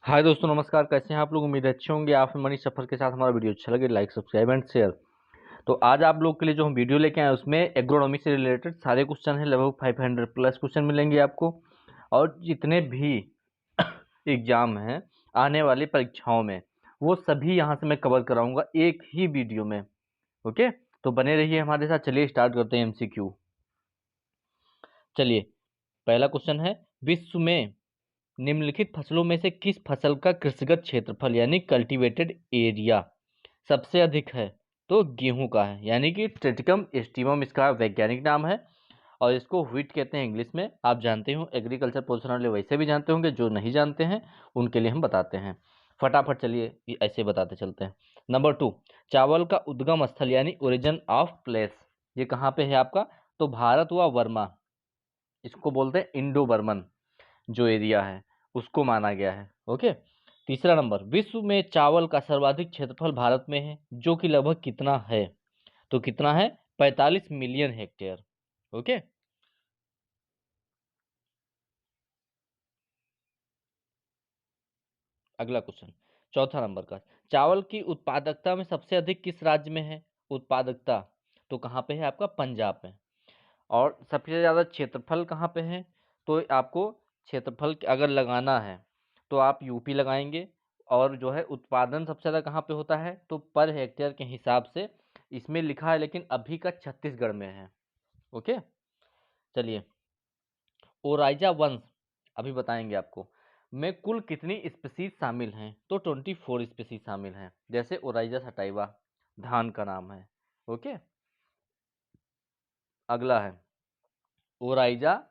हाय दोस्तों, नमस्कार। कैसे हैं आप लोग? उम्मीद है अच्छे होंगे। आप मनीष सफर के साथ हमारा वीडियो अच्छा लगे लाइक सब्सक्राइब एंड शेयर। तो आज आप लोग के लिए जो हम वीडियो लेके आए उसमें एग्रोनॉमी से रिलेटेड सारे क्वेश्चन हैं। लगभग 500 प्लस क्वेश्चन मिलेंगे आपको। और जितने भी एग्जाम हैं आने वाली परीक्षाओं में, वो सभी यहाँ से मैं कवर कराऊंगा एक ही वीडियो में। ओके, तो बने रहिए हमारे साथ। चलिए स्टार्ट करते हैं MCQ। चलिए, पहला क्वेश्चन है, विश्व में निम्नलिखित फसलों में से किस फसल का कृषिगत क्षेत्रफल यानी कल्टीवेटेड एरिया सबसे अधिक है? तो गेहूं का है, यानी कि ट्रिटिकम एस्टिवम इसका वैज्ञानिक नाम है। और इसको व्हीट कहते हैं इंग्लिश में। आप जानते हो, एग्रीकल्चर पोर्शन वाले वैसे भी जानते होंगे, जो नहीं जानते हैं उनके लिए हम बताते हैं। फटाफट चलिए ऐसे बताते चलते हैं। नंबर 2, चावल का उद्गम स्थल यानी ओरिजिन ऑफ प्लेस, ये कहाँ पे है आपका? तो भारत व वर्मा, इसको बोलते हैं इंडो बर्मन जो एरिया है उसको माना गया है। ओके। तीसरा नंबर, विश्व में चावल का सर्वाधिक क्षेत्रफल भारत में है, जो कि लगभग कितना है? तो कितना है? 45 मिलियन हेक्टेयर। ओके। अगला क्वेश्चन, चौथा नंबर का, चावल की उत्पादकता में सबसे अधिक किस राज्य में है? उत्पादकता तो कहाँ पे है आपका? पंजाब में। और सबसे ज़्यादा क्षेत्रफल कहाँ पे है? तो आपको क्षेत्रफल अगर लगाना है तो आप यूपी लगाएंगे। और जो है उत्पादन सबसे ज़्यादा कहाँ पे होता है? तो पर हेक्टेयर के हिसाब से इसमें लिखा है, लेकिन अभी का छत्तीसगढ़ में है। ओके। चलिए, ओराइजा वंश, अभी बताएंगे आपको, में कुल कितनी स्पीसीज शामिल हैं? तो 24 स्पीसीज शामिल हैं। जैसे ओराइजा सटाइवा धान का नाम है। ओके। अगला है ओराइजा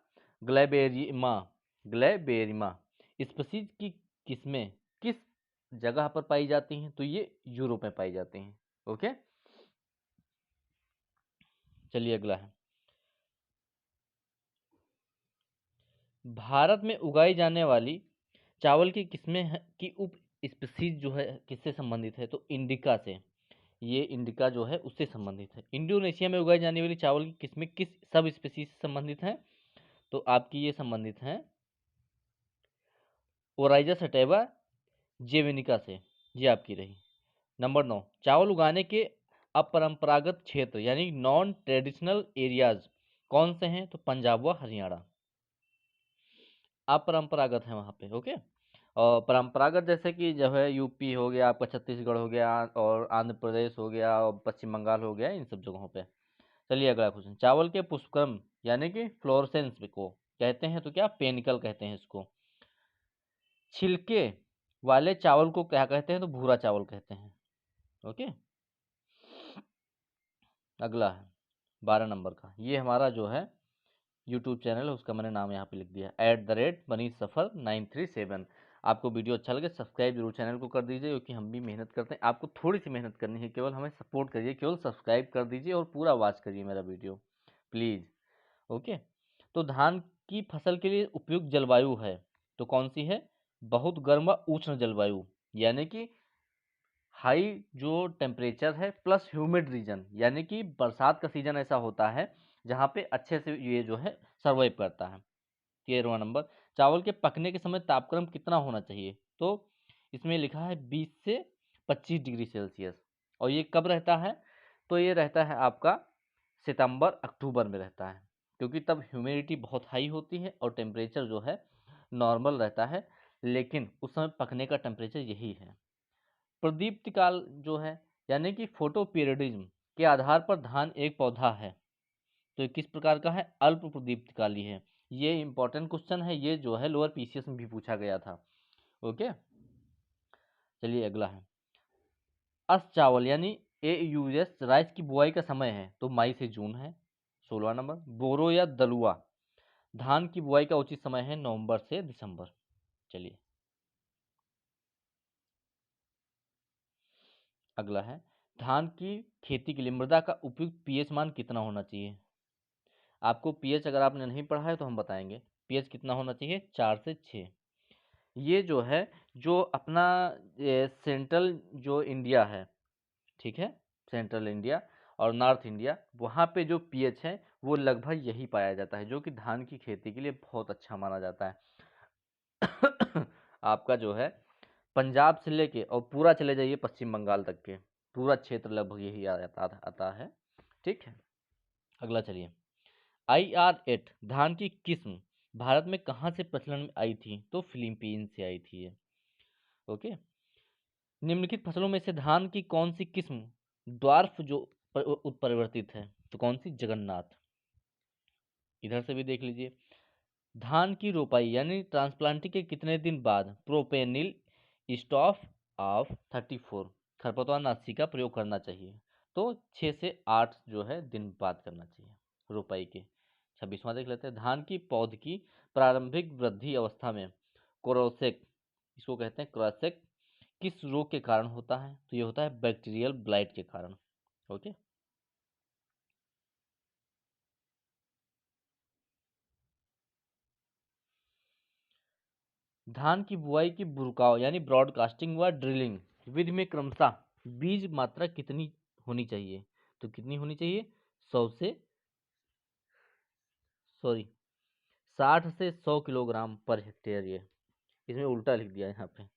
ग्लैबेरिमा। ग्लैबेरिमा स्पीसीज की किस्में किस जगह पर पाई जाती हैं? तो ये यूरोप में पाई जाती हैं। ओके। चलिए अगला है, भारत में उगाई जाने वाली चावल की किस्में की उप स्पीसीज जो है किससे संबंधित है? तो इंडिका से। ये इंडिका जो है उससे संबंधित है। इंडोनेशिया में उगाई जाने वाली चावल की किस्में किस सब स्पीसीज से संबंधित हैं? तो आपकी ये संबंधित हैं ओराइजा सटैवा जेवेनिका से। ये आपकी रही। नंबर 9, चावल उगाने के अपरंपरागत क्षेत्र यानी नॉन ट्रेडिशनल एरियाज कौन से हैं? तो पंजाब व हरियाणा अपरंपरागत है वहाँ पे। ओके। और परंपरागत जैसे कि जो है यूपी हो गया आपका, छत्तीसगढ़ हो गया, और आंध्र प्रदेश हो गया, और पश्चिम बंगाल हो गया, इन सब जगहों पे। चलिए अगला क्वेश्चन, चावल के पुष्पक्रम यानी कि फ्लोरेसेंस को कहते हैं तो क्या? पेनिकल कहते हैं इसको। छिलके वाले चावल को क्या कहते हैं? तो भूरा चावल कहते हैं। ओके। अगला है 12 नंबर का, ये हमारा जो है यूट्यूब चैनल है, उसका मैंने नाम यहाँ पे लिख दिया, @मनीष सफ़र 937। आपको वीडियो अच्छा लगे सब्सक्राइब जरूर चैनल को कर दीजिए, क्योंकि हम भी मेहनत करते हैं। आपको थोड़ी सी मेहनत करनी है, केवल हमें सपोर्ट करिए, केवल सब्सक्राइब कर दीजिए और पूरा वॉच करिए मेरा वीडियो प्लीज़। ओके। तो धान की फसल के लिए उपयुक्त जलवायु है तो कौन सी है? बहुत गर्म व उष्ण जलवायु, यानी कि हाई जो टेम्परेचर है प्लस ह्यूमिड रीजन, यानी कि बरसात का सीजन ऐसा होता है जहाँ पे अच्छे से ये जो है सर्वाइव करता है। 13वां नंबर, चावल के पकने के समय तापक्रम कितना होना चाहिए? तो इसमें लिखा है 20 से 25 डिग्री सेल्सियस। और ये कब रहता है? तो ये रहता है आपका सितंबर अक्टूबर में रहता है, क्योंकि तब ह्यूमिडिटी बहुत हाई होती है और टेम्परेचर जो है नॉर्मल रहता है, लेकिन उस समय पकने का टेम्परेचर यही है। प्रदीप्त काल जो है, यानी कि फोटो पीरियडिज्म के आधार पर धान एक पौधा है, तो ये किस प्रकार का है? अल्प प्रदीप्त काली है। ये इंपॉर्टेंट क्वेश्चन है, ये जो है लोअर पीसीएस में भी पूछा गया था। ओके। चलिए अगला है, अस चावल यानी AUS राइस की बुआई का समय है, तो मई से जून है। 16वां नंबर, बोरो या दलुआ धान की बुआई का उचित समय है नवंबर से दिसंबर। चलिए अगला है, धान की खेती के लिए मृदा का उपयुक्त पीएच मान कितना होना चाहिए? आपको पीएच अगर आपने नहीं पढ़ा है तो हम बताएंगे। पीएच कितना होना चाहिए? 4 से 6। ये जो है, जो अपना सेंट्रल जो इंडिया है, ठीक है, सेंट्रल इंडिया और नॉर्थ इंडिया, वहाँ पे जो पीएच है वो लगभग यही पाया जाता है, जो कि धान की खेती के लिए बहुत अच्छा माना जाता है। आपका जो है पंजाब से लेके और पूरा चले जाइए पश्चिम बंगाल तक के, पूरा क्षेत्र लगभग यही आता है। ठीक है, अगला चलिए। IR8 धान की किस्म भारत में कहाँ से प्रचलन में आई थी? तो फिलीपींस से आई थी ये। ओके, निम्नलिखित फसलों में से धान की कौन सी किस्म ड्वार्फ जो उत्परिवर्तित है? तो कौन सी? जगन्नाथ। इधर से भी देख लीजिए। धान की रोपाई यानी ट्रांसप्लांटिंग के कितने दिन बाद प्रोपेनिल स्टॉफ ऑफ 34 खरपतवार नाशी का प्रयोग करना चाहिए? तो 6 से 8 जो है दिन बाद करना चाहिए रोपाई के। 26वां देख लेते हैं। धान की पौध की प्रारंभिक वृद्धि अवस्था में क्रोसेक, इसको कहते हैं क्रॉसेक, किस रोग के कारण होता है? तो ये होता है बैक्टीरियल ब्लाइट के कारण। ओके, धान की बुआई की बुरकाव यानी ब्रॉडकास्टिंग व ड्रिलिंग विधि में क्रमशः बीज मात्रा कितनी होनी चाहिए? तो कितनी होनी चाहिए? 100 से सॉरी 60 से 100 किलोग्राम पर हेक्टेयर। ये इसमें उल्टा लिख दिया है यहाँ पे।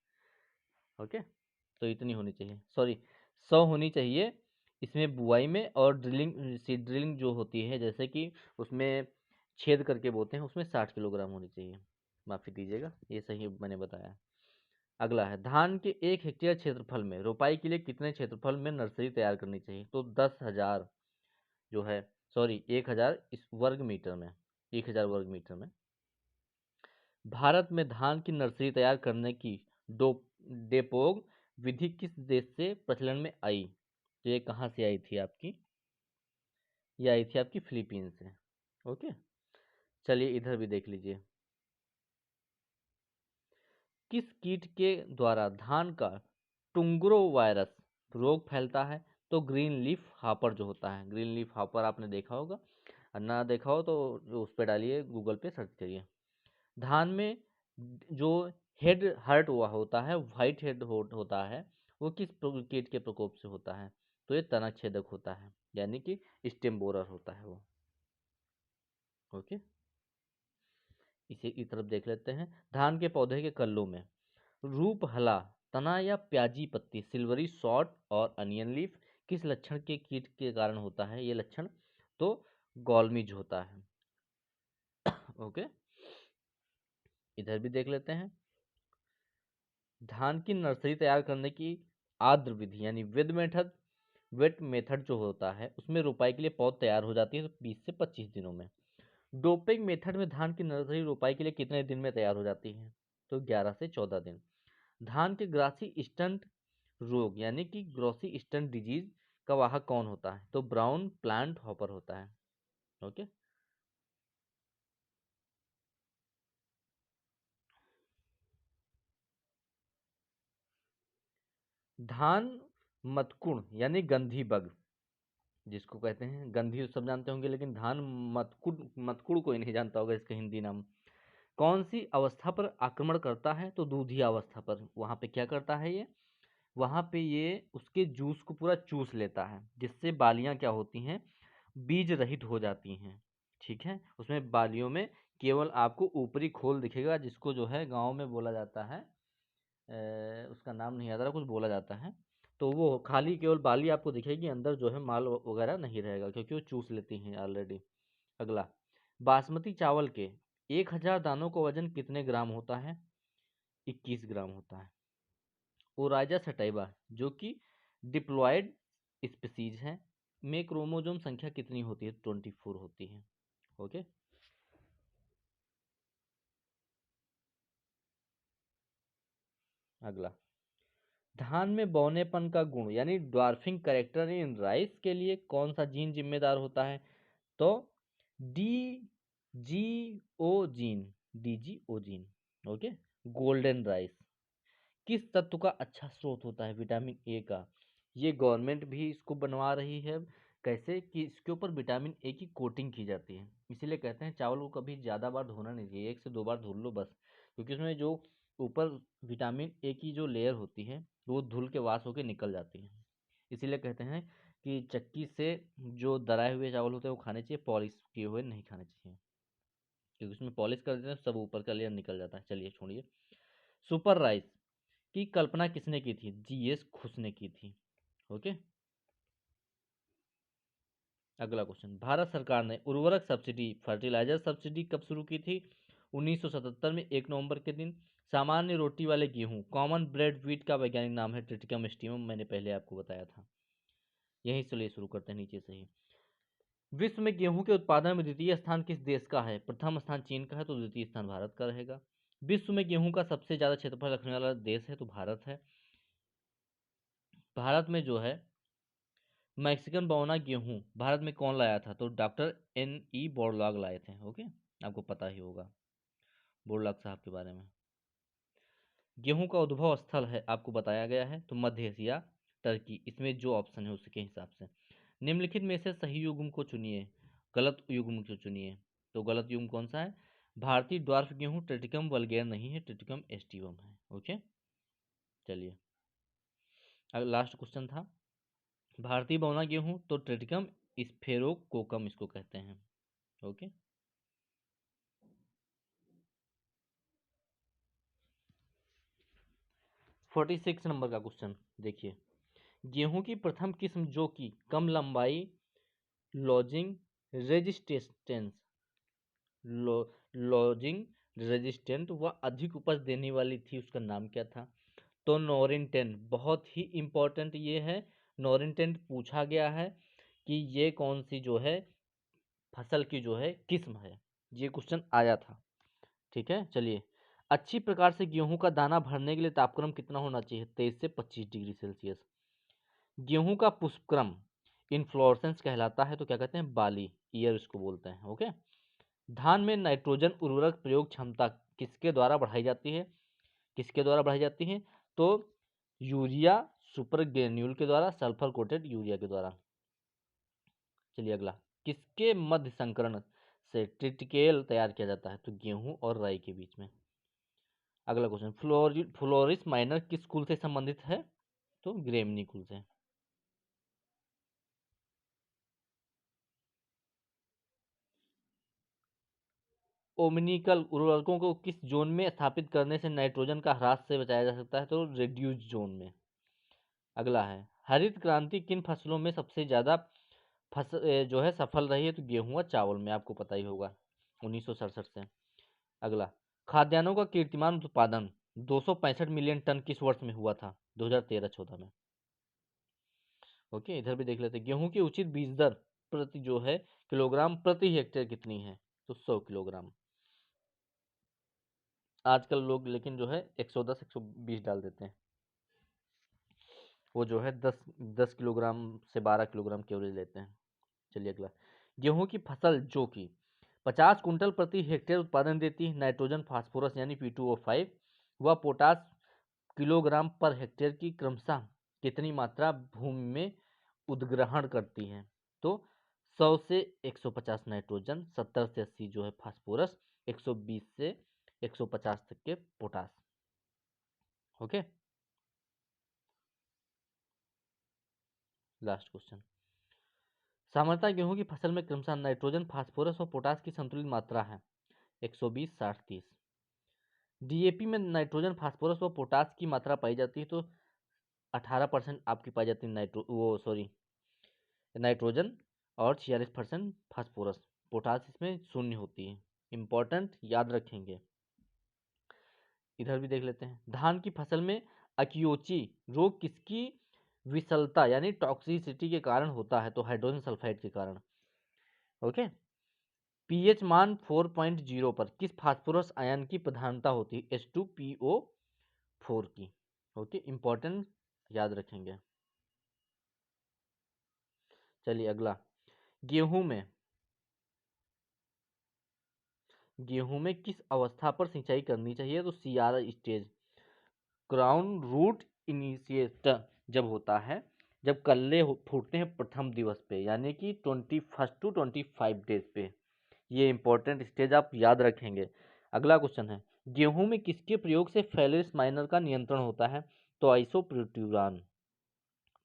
ओके, तो इतनी होनी चाहिए, सॉरी 100 होनी चाहिए इसमें बुआई में, और ड्रिलिंग सीड ड्रिलिंग जो होती है जैसे कि उसमें छेद करके बोते हैं, उसमें 60 किलोग्राम होनी चाहिए। माफ़ी दीजिएगा, ये सही मैंने बताया। अगला है, धान के 1 हेक्टेयर क्षेत्रफल में रोपाई के लिए कितने क्षेत्रफल में नर्सरी तैयार करनी चाहिए? तो 10,000 जो है, सॉरी 1,000 इस वर्ग मीटर में, 1,000 वर्ग मीटर में। भारत में धान की नर्सरी तैयार करने की डो डेपोग विधि किस देश से प्रचलन में आई? तो ये कहाँ से आई थी आपकी? ये आई थी आपकी फिलीपींस से। ओके, चलिए इधर भी देख लीजिए। किस कीट के द्वारा धान का टुंग्रो वायरस रोग फैलता है? तो ग्रीन लीफ हॉपर जो होता है, ग्रीन लीफ हॉपर आपने देखा होगा, और ना देखा हो तो उस पर डालिए, गूगल पे सर्च करिए। धान में जो हेड हर्ट हुआ होता है, वाइट हेड होता है, वो किस कीट के प्रकोप से होता है? तो ये तनक छेदक होता है, यानी कि स्टेम बोरर होता है वो। ओके, इसे की तरफ देख लेते हैं। धान के पौधे के कल्लों में रूप हला, तना या प्याजी पत्ती, सिल्वरी शॉर्ट और अनियन लीफ किस लक्षण के कीट के कारण होता है ये लक्षण? तो गॉलमिज होता है। ओके, इधर भी देख लेते हैं। धान की नर्सरी तैयार करने की आद्र विधि यानी वेट मेथड जो होता है, उसमें रोपाई के लिए पौध तैयार हो जाती है 20 से 25 दिनों में। डोपिंग मेथड में धान की नर्सरी रोपाई के लिए कितने दिन में तैयार हो जाती है? तो 11 से 14 दिन। धान के ग्रासी स्टंट रोग यानी कि ग्रोसी स्टंट डिजीज का वाहक कौन होता है? तो ब्राउन प्लांट हॉपर होता है। ओके, धान मतकुण यानी गंधी बग जिसको कहते हैं, गंधी तो सब जानते होंगे, लेकिन धान मतकुड़ मतकुड़ कोई नहीं जानता होगा इसका हिंदी नाम। कौन सी अवस्था पर आक्रमण करता है? तो दूधिया अवस्था पर। वहां पे क्या करता है ये? वहां पे ये उसके जूस को पूरा चूस लेता है, जिससे बालियां क्या होती हैं? बीज रहित हो जाती हैं। ठीक है, उसमें बालियों में केवल आपको ऊपरी खोल दिखेगा, जिसको जो है गांव में बोला जाता है, उसका नाम नहीं याद आ रहा, कुछ बोला जाता है। तो वो खाली केवल बाली आपको दिखेगी, अंदर जो है माल वगैरह नहीं रहेगा, क्योंकि वो चूस लेती हैं ऑलरेडी। अगला, बासमती चावल के 1,000 दानों का वजन कितने ग्राम होता है? 21 ग्राम होता है। ओराइजा सटाइवा जो कि डिप्लॉयड स्पीसीज है, में क्रोमोजोम संख्या कितनी होती है? 24 होती है। ओके, अगला, धान में बौनेपन का गुण यानी ड्वार्फिंग करेक्टर इन राइस के लिए कौन सा जीन जिम्मेदार होता है? तो D G O gene, DGO gene. Okay, golden rice किस तत्व का अच्छा स्रोत होता है? विटामिन ए का। ये गवर्नमेंट भी इसको बनवा रही है। कैसे कि इसके ऊपर विटामिन ए की कोटिंग की जाती है, इसीलिए कहते हैं चावल को कभी ज़्यादा बार धोना नहीं चाहिए, 1 से 2 बार धुल लो बस, क्योंकि उसमें जो ऊपर विटामिन ए की जो लेयर होती है वो धुल के वाश होके निकल जाती है। इसीलिए कहते हैं कि चक्की से जो दराए हुए चावल होते हैं वो खाने चाहिए, पॉलिश किए हुए नहीं खाने चाहिए, क्योंकि उसमें पॉलिश कर देते हैं सब ऊपर का लेयर निकल जाता है। चलिए छोड़िए। सुपर राइस की कल्पना किसने की थी? जीएस खुश ने की थी। ओके, अगला क्वेश्चन, भारत सरकार ने उर्वरक सब्सिडी, फर्टिलाइजर सब्सिडी कब शुरू की थी? 1977 में 1 नवंबर के दिन। सामान्य रोटी वाले गेहूं, कॉमन ब्रेड व्हीट का वैज्ञानिक नाम है ट्रिटिकम स्टीमम, मैंने पहले आपको बताया था। यहीं से ले शुरू करते हैं नीचे से ही। विश्व में गेहूं के उत्पादन में द्वितीय स्थान किस देश का है? प्रथम स्थान चीन का है तो द्वितीय स्थान भारत का रहेगा। विश्व में गेहूं का सबसे ज्यादा क्षेत्रफल रखने वाला देश है तो भारत है। भारत में जो है मैक्सिकन बौना गेहूं भारत में कौन लाया था? तो डॉक्टर N.E. बोरलॉग लाए थे। ओके, आपको पता ही होगा बोरलॉग साहब के बारे में। गेहूं का उद्भव स्थल है आपको बताया गया है, तो मध्य एशिया, टर्की, इसमें जो ऑप्शन है उसके हिसाब से। निम्नलिखित में से सही युग्म को चुनिए, गलत युग्म को चुनिए। तो गलत युग्म कौन सा है? भारतीय ड्वार्फ गेहूं ट्रिटिकम वल्गेर नहीं है, ट्रिटिकम एस्टिवम है। ओके, चलिए अब लास्ट क्वेश्चन था, भारतीय बौना गेहूं तो ट्रिटिकम स्फेरोकोकम इसको कहते हैं। ओके, 46 नंबर का क्वेश्चन देखिए, गेहूं की प्रथम किस्म जो कि कम लंबाई, लॉजिंग रेजिस्टेंस लॉजिंग रेजिस्टेंट व अधिक उपज देने वाली थी, उसका नाम क्या था? तो नॉरिंटेन, बहुत ही इंपॉर्टेंट ये है, नॉरिंटेन पूछा गया है कि ये कौन सी जो है फसल की जो है किस्म है, ये क्वेश्चन आया था। ठीक है, चलिए, अच्छी प्रकार से गेहूं का दाना भरने के लिए तापक्रम कितना होना चाहिए? 23 से 25 डिग्री सेल्सियस। गेहूं का पुष्पक्रम इन्फ्लोरेसेंस कहलाता है तो क्या कहते हैं? बाली, ईयर इसको बोलते हैं। ओके, धान में नाइट्रोजन उर्वरक प्रयोग क्षमता किसके द्वारा बढ़ाई जाती है? किसके द्वारा बढ़ाई जाती है? तो यूरिया सुपर ग्रेन्यूल के द्वारा, सल्फर कोटेड यूरिया के द्वारा। चलिए अगला, किसके मध्य संकरण से ट्रिटिकेल तैयार किया जाता है? तो गेहूं और राई के बीच में। अगला क्वेश्चन, फ्लोरिस माइनर किस कुल से संबंधित है? तो ग्रेमनी कुल से। ओमिनिकल उर्वरकों को किस जोन में स्थापित करने से नाइट्रोजन का ह्रास से बचाया जा सकता है? तो रिड्यूस जोन में। अगला है, हरित क्रांति किन फसलों में सबसे ज्यादा जो है सफल रही है? तो गेहूं और चावल में, आपको पता ही होगा 1967 से। अगला, खाद्यान्नों का कीर्तिमान उत्पादन 265 मिलियन टन किस वर्ष में हुआ था? 2013-14 में। ओके, इधर भी देख लेते हैं, गेहूं की उचित बीज दर प्रति जो है किलोग्राम प्रति हेक्टेयर कितनी है? तो 100 किलोग्राम। आजकल लोग लेकिन जो है 110 120 डाल देते हैं, वो जो है 10 किलोग्राम से 12 किलोग्राम की एवरेज लेते हैं। चलिए अगला, गेहूं की फसल जो कि 50 कुंटल प्रति हेक्टेयर उत्पादन देती है, नाइट्रोजन फास्फोरस यानी P2O5 व पोटास किलोग्राम पर हेक्टेयर की क्रमशः कितनी मात्रा भूमि में उद्ग्रहण करती है? तो 100 से 150 नाइट्रोजन, 70 से 80 जो है फास्फोरस, 120 से 150 तक के पोटास। ओके, लास्ट क्वेश्चन, सामान्यतः गेहूं की फसल में क्रमशः नाइट्रोजन, फास्फोरस और पोटास की संतुलित मात्रा है 120 60 30। डीएपी में नाइट्रोजन, फास्फोरस और पोटास की मात्रा पाई जाती है तो 18% आपकी पाई जाती है नाइट्रोजन और 46% फास्फोरस। पोटास इसमें शून्य होती है, इंपॉर्टेंट याद रखेंगे। इधर भी देख लेते हैं, धान की फसल में अकियोची रोग किसकी विषलता यानी टॉक्सिसिटी के कारण होता है? तो हाइड्रोजन सल्फाइड के कारण। ओके, पीएच मान 4.0 पर किस फास्फोरस आयन की प्रधानता होती है? H2PO4 की। ओके, इंपॉर्टेंट याद रखेंगे। चलिए अगला, गेहूं में गेहूं में किस अवस्था पर सिंचाई करनी चाहिए? तो CR stage, crown root initiator जब होता है, जब कल्ले फूटते हैं प्रथम दिवस पे, यानी कि 21 to 25 डेज पे, ये इंपॉर्टेंट स्टेज आप याद रखेंगे। अगला क्वेश्चन है, गेहूं में किसके प्रयोग से फाइलेरिस माइनर का नियंत्रण होता है? तो आइसोप्रोट्यूरान।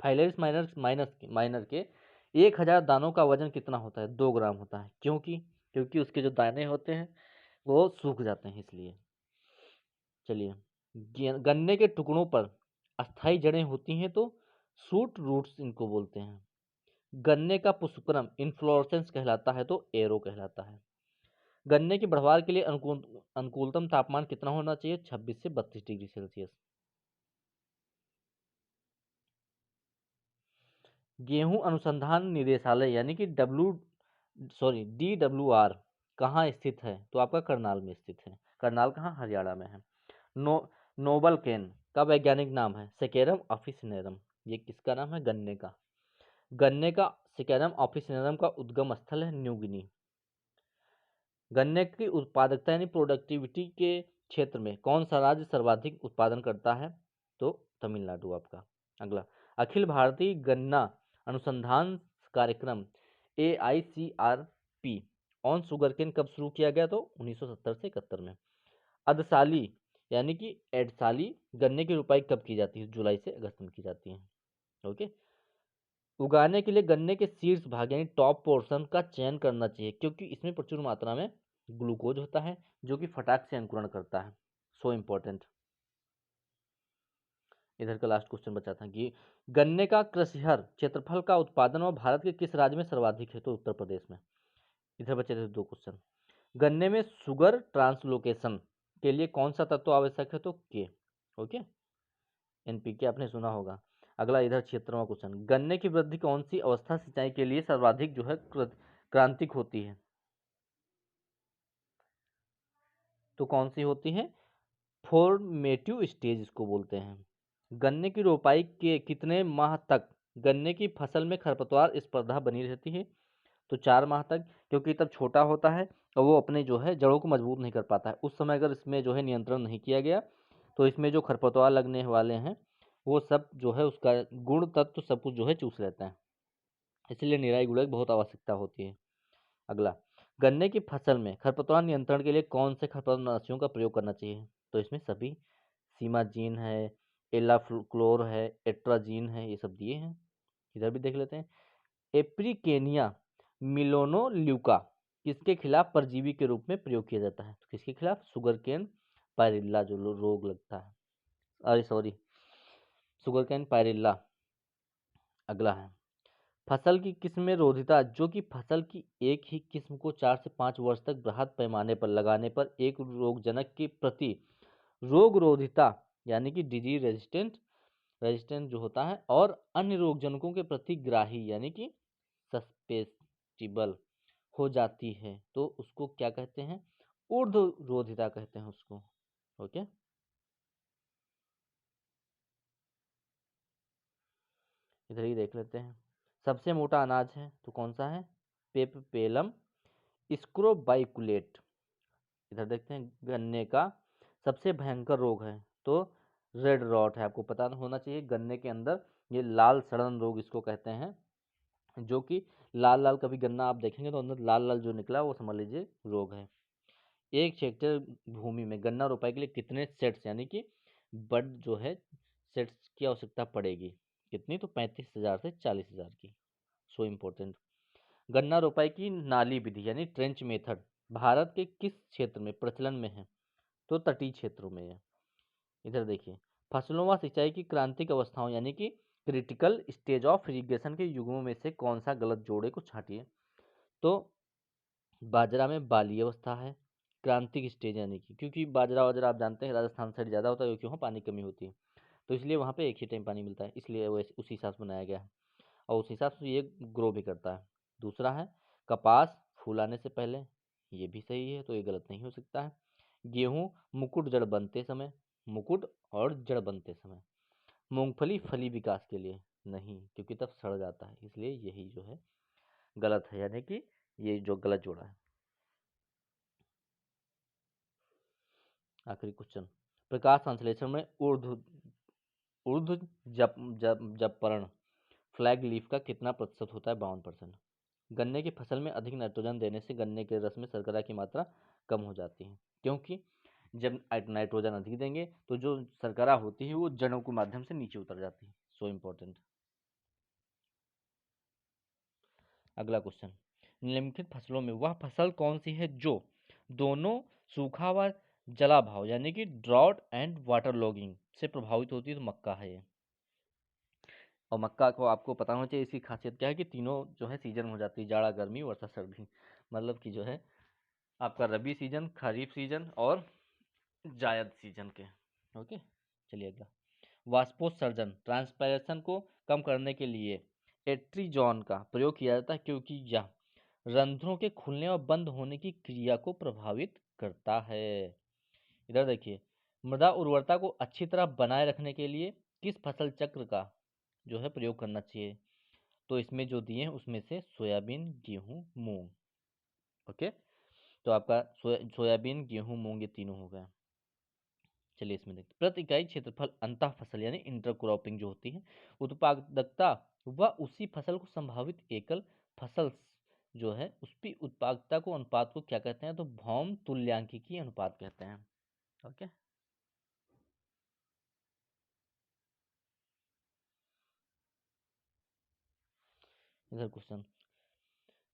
फाइलेरिस माइनर के 1000 दानों का वजन कितना होता है? 2 ग्राम होता है। क्योंकि उसके जो दाने होते हैं वो सूख जाते हैं इसलिए। चलिए गन्ने के टुकड़ों पर अस्थाई जड़ें होती हैं तो शूट रूट्स इनको बोलते हैं। गन्ने का पुष्पक्रम इन्फ्लोरेसेंस कहलाता है तो एरो कहलाता है। गन्ने की बढ़वार के लिए अनुकूलतम तापमान कितना होना चाहिए? 26 से 32 डिग्री सेल्सियस। गेहूं अनुसंधान निदेशालय यानी कि DWR कहाँ स्थित है? तो आपका करनाल में स्थित है। करनाल कहाँ? हरियाणा में है। नोबल केन का वैज्ञानिक नाम है सेकेरम ऑफिसिनेरम। ये किसका नाम है? गन्ने का। गन्ने का सेकेरम ऑफिसिनेरम का उद्गम स्थल है न्यू गिनी। गन्ने की उत्पादकता यानी प्रोडक्टिविटी के क्षेत्र में कौन सा राज्य सर्वाधिक उत्पादन करता है? तो तमिलनाडु आपका। अगला, अखिल भारतीय गन्ना अनुसंधान कार्यक्रम AICRP ऑन शुगरकेन कब शुरू किया गया? तो 1970 से 71 में। अदसाली यानी कि एडसाली गन्ने की रुपाई कब की जाती है? जुलाई से अगस्त में की जाती है। ओके। उगाने के लिए गन्ने के शीर्ष भाग यानी टॉप पोर्शन का चयन करना चाहिए क्योंकि इसमें प्रचुर मात्रा में ग्लूकोज होता है जो कि फटाक से अंकुरण करता है। So important. इधर का लास्ट क्वेश्चन बचा था कि गन्ने का कृषिहर क्षेत्रफल का उत्पादन और भारत के किस राज्य में सर्वाधिक है? तो उत्तर प्रदेश में। इधर बचे थे 2 क्वेश्चन। गन्ने में शुगर ट्रांसलोकेशन के लिए कौन सा तत्व आवश्यक है? तो के। ओके, NPK आपने सुना होगा। अगला इधर 76वां क्वेश्चन, गन्ने की वृद्धि कौन सी अवस्था सिंचाई के लिए सर्वाधिक जो है क्रांतिक होती है? तो कौन सी होती है? फॉर्मेटिव स्टेज इसको बोलते हैं। गन्ने की रोपाई के कितने माह तक गन्ने की फसल में खरपतवार स्पर्धा बनी रहती है? तो 4 माह तक, क्योंकि तब छोटा होता है और वो अपने जो है जड़ों को मजबूत नहीं कर पाता है। उस समय अगर इसमें जो है नियंत्रण नहीं किया गया तो इसमें जो खरपतवार लगने वाले हैं वो सब जो है उसका गुण तत्व सब कुछ जो है चूस लेता है। इसलिए निराई गुड़ाई बहुत आवश्यकता होती है। अगला, गन्ने की फसल में खरपतवार नियंत्रण के लिए कौन से खरपतवारनाशियों का प्रयोग करना चाहिए? तो इसमें सभी सीमाजीन है, एलाफ्लोर है, एट्राजीन है, ये सब दिए हैं। इधर भी देख लेते हैं। एप्रिकेनिया मिलोनोल्यूका किसके खिलाफ परजीवी के रूप में प्रयोग किया जाता है? तो किसके खिलाफ? शुगर केन पायरिल्ला जो रोग लगता है, अरे सॉरी, शुगर केन पायरिल्ला। अगला है, फसल की किस्म में रोधिता जो कि फसल की एक ही किस्म को 4 से 5 वर्ष तक बृहद पैमाने पर लगाने पर एक रोगजनक के प्रति रोग रोधिता यानी कि डिजीज रेजिस्टेंट जो होता है और अन्य रोगजनकों के प्रति ग्राही यानी कि सस्पेस्टिबल हो जाती है तो उसको क्या कहते हैं? ऊर्ध्व रोधिता कहते हैं उसको। ओके, इधर ही देख लेते हैं। सबसे मोटा अनाज है तो कौन सा है? पेपपेलम स्क्रोबाइकुलेट। इधर देखते हैं, गन्ने का सबसे भयंकर रोग है तो रेड रॉट है। आपको पता होना चाहिए गन्ने के अंदर ये लाल सड़न रोग इसको कहते हैं, जो कि लाल लाल कभी गन्ना आप देखेंगे तो अंदर लाल लाल जो निकला वो समझ लीजिए रोग है। 1 हेक्टेयर भूमि में गन्ना रोपाई के लिए कितने सेट्स यानी कि बड जो है सेट्स की आवश्यकता पड़ेगी? कितनी? तो 35,000 से 40,000 की। So important. गन्ना रोपाई की नाली विधि यानी ट्रेंच मेथड भारत के किस क्षेत्र में प्रचलन में है? तो तटीय क्षेत्रों में है। इधर देखिए, फसलों व सिंचाई की क्रांतिक अवस्थाओं यानी कि क्रिटिकल स्टेज ऑफ इरिगेशन के युग्मों में से कौन सा गलत जोड़े को छांटिए? तो बाजरा में बाली अवस्था है क्रांतिक स्टेज यानी कि, क्योंकि बाजरा वाजरा आप जानते हैं राजस्थान साइड ज़्यादा होता है क्योंकि वहाँ पानी कमी होती है तो इसलिए वहाँ पे एक ही टाइम पानी मिलता है, इसलिए वो उसी हिसाब से बनाया गया है और उस हिसाब से ये ग्रो भी करता है। दूसरा है कपास फूल आने से पहले, ये भी सही है तो ये गलत नहीं हो सकता है। गेहूँ मुकुट जड़ बनते समय, मुकुट और जड़ बनते समय। मूंगफली फली विकास के लिए नहीं क्योंकि तब सड़ जाता है, इसलिए यही जो है गलत है यानी कि ये जो गलत जोड़ा है। आखिरी क्वेश्चन, प्रकाश संश्लेषण में ऊर्ध्व जप जप जपर्ण फ्लैग लीफ का कितना प्रतिशत होता है? 52%। गन्ने की फसल में अधिक नाइट्रोजन देने से गन्ने के रस में शर्करा की मात्रा कम हो जाती है क्योंकि जब नाइट्रोजन अधिक देंगे तो जो शर्करा होती है वो जड़ों के माध्यम से नीचे उतर जाती है। So important. अगला क्वेश्चन, निम्नलिखित फसलों में वह फसल कौन सी है जो दोनों सूखा व जलाभाव यानी कि ड्रॉट एंड वाटर लॉगिंग से प्रभावित होती है, तो मक्का है ये। और मक्का को आपको पता होना चाहिए इसकी खासियत क्या है कि तीनों जो है सीजन हो जाती है, जाड़ा गर्मी वर्षा सर्दी, मतलब कि जो है आपका रबी सीजन, खरीफ सीजन और जायद सीजन के। ओके, चलिए अगला। वाष्पोत्सर्जन ट्रांसपायरेशन को कम करने के लिए एट्रीजॉन का प्रयोग किया जाता है, क्योंकि यह रंध्रों के खुलने और बंद होने की क्रिया को प्रभावित करता है। इधर देखिए, मृदा उर्वरता को अच्छी तरह बनाए रखने के लिए किस फसल चक्र का जो है प्रयोग करना चाहिए, तो इसमें जो दिए हैं उसमें से सोयाबीन, गेहूं, मूंग। ओके, तो आपका सोयाबीन, गेहूं, मूंग ये तीनों हो गए। चलिए इसमें देखते हैं। प्रति इकाई क्षेत्रफल अंतः फसल यानी इंटरक्रॉपिंग जो होती है, उत्पादकता व उसी फसल को संभावित एकल फसल जो है उसकी उत्पादकता को अनुपात को क्या कहते हैं, तो भौम तुल्यांकिकी अनुपात कहते हैं। ओके, इधर क्वेश्चन,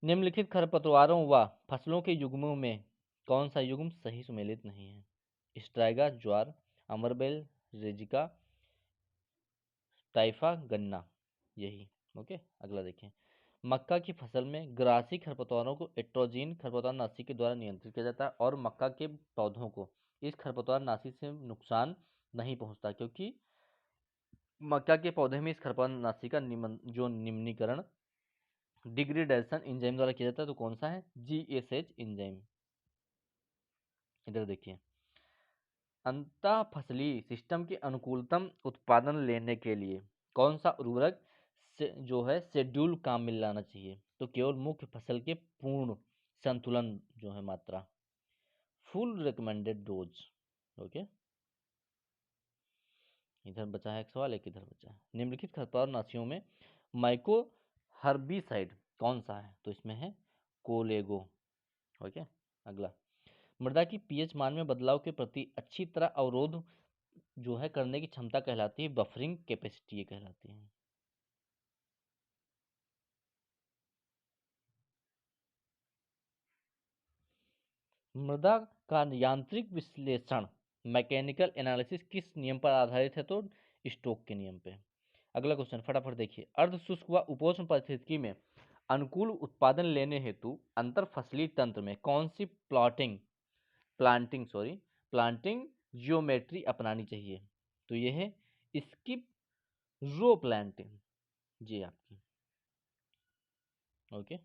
निम्नलिखित खरपतवारों व फसलों के युग्मों में कौन सा युग्म सही सुमेलित नहीं है। स्ट्राइगा ज्वार, अमरबेल, रेजिका, टाइफा गन्ना, यही। ओके, अगला देखें। मक्का की फसल में ग्रासी खरपतवारों को एट्रोजीन खरपतवार नाशी के द्वारा नियंत्रित किया जाता है, और मक्का के पौधों को इस खरपतवार नाशी से नुकसान नहीं पहुंचता, क्योंकि मक्का के पौधे में इस खरपतवार नाशी का जो निम्नीकरण डिग्रेडेशन एंजाइम द्वारा किया जाता है, तो कौन सा है, GSH एंजाइम। इधर देखिए, अंतः फसली सिस्टम के अनुकूलतम उत्पादन लेने के लिए कौन सा उर्वरक से जो है शेड्यूल काम में लाना चाहिए, तो केवल मुख्य फसल के पूर्ण संतुलन जो है मात्रा, फुल रिकमेंडेड डोज। ओके, इधर बचा है एक सवाल, एक इधर बचा है। निम्नलिखित खरपतवार नाशियों में माइको हर्बिसाइड कौन सा है, तो इसमें है कोलेगो। ओके, अगला, मृदा की पीएच मान में बदलाव के प्रति अच्छी तरह अवरोध जो है करने की क्षमता कहलाती है बफरिंग कैपेसिटी, ये कहलाती है। मृदा का यांत्रिक विश्लेषण मैकेनिकल एनालिसिस किस नियम पर आधारित है, तो स्टोक के नियम पे। अगला क्वेश्चन फटाफट देखिए, अर्ध शुष्क व उपोष्ण परिस्थिति में अनुकूल उत्पादन लेने हेतु अंतर फसली तंत्र में कौन सी प्लांटिंग जियोमेट्री अपनानी चाहिए, तो ये है स्किप रो प्लांटिंग, जी आपकी। ओके,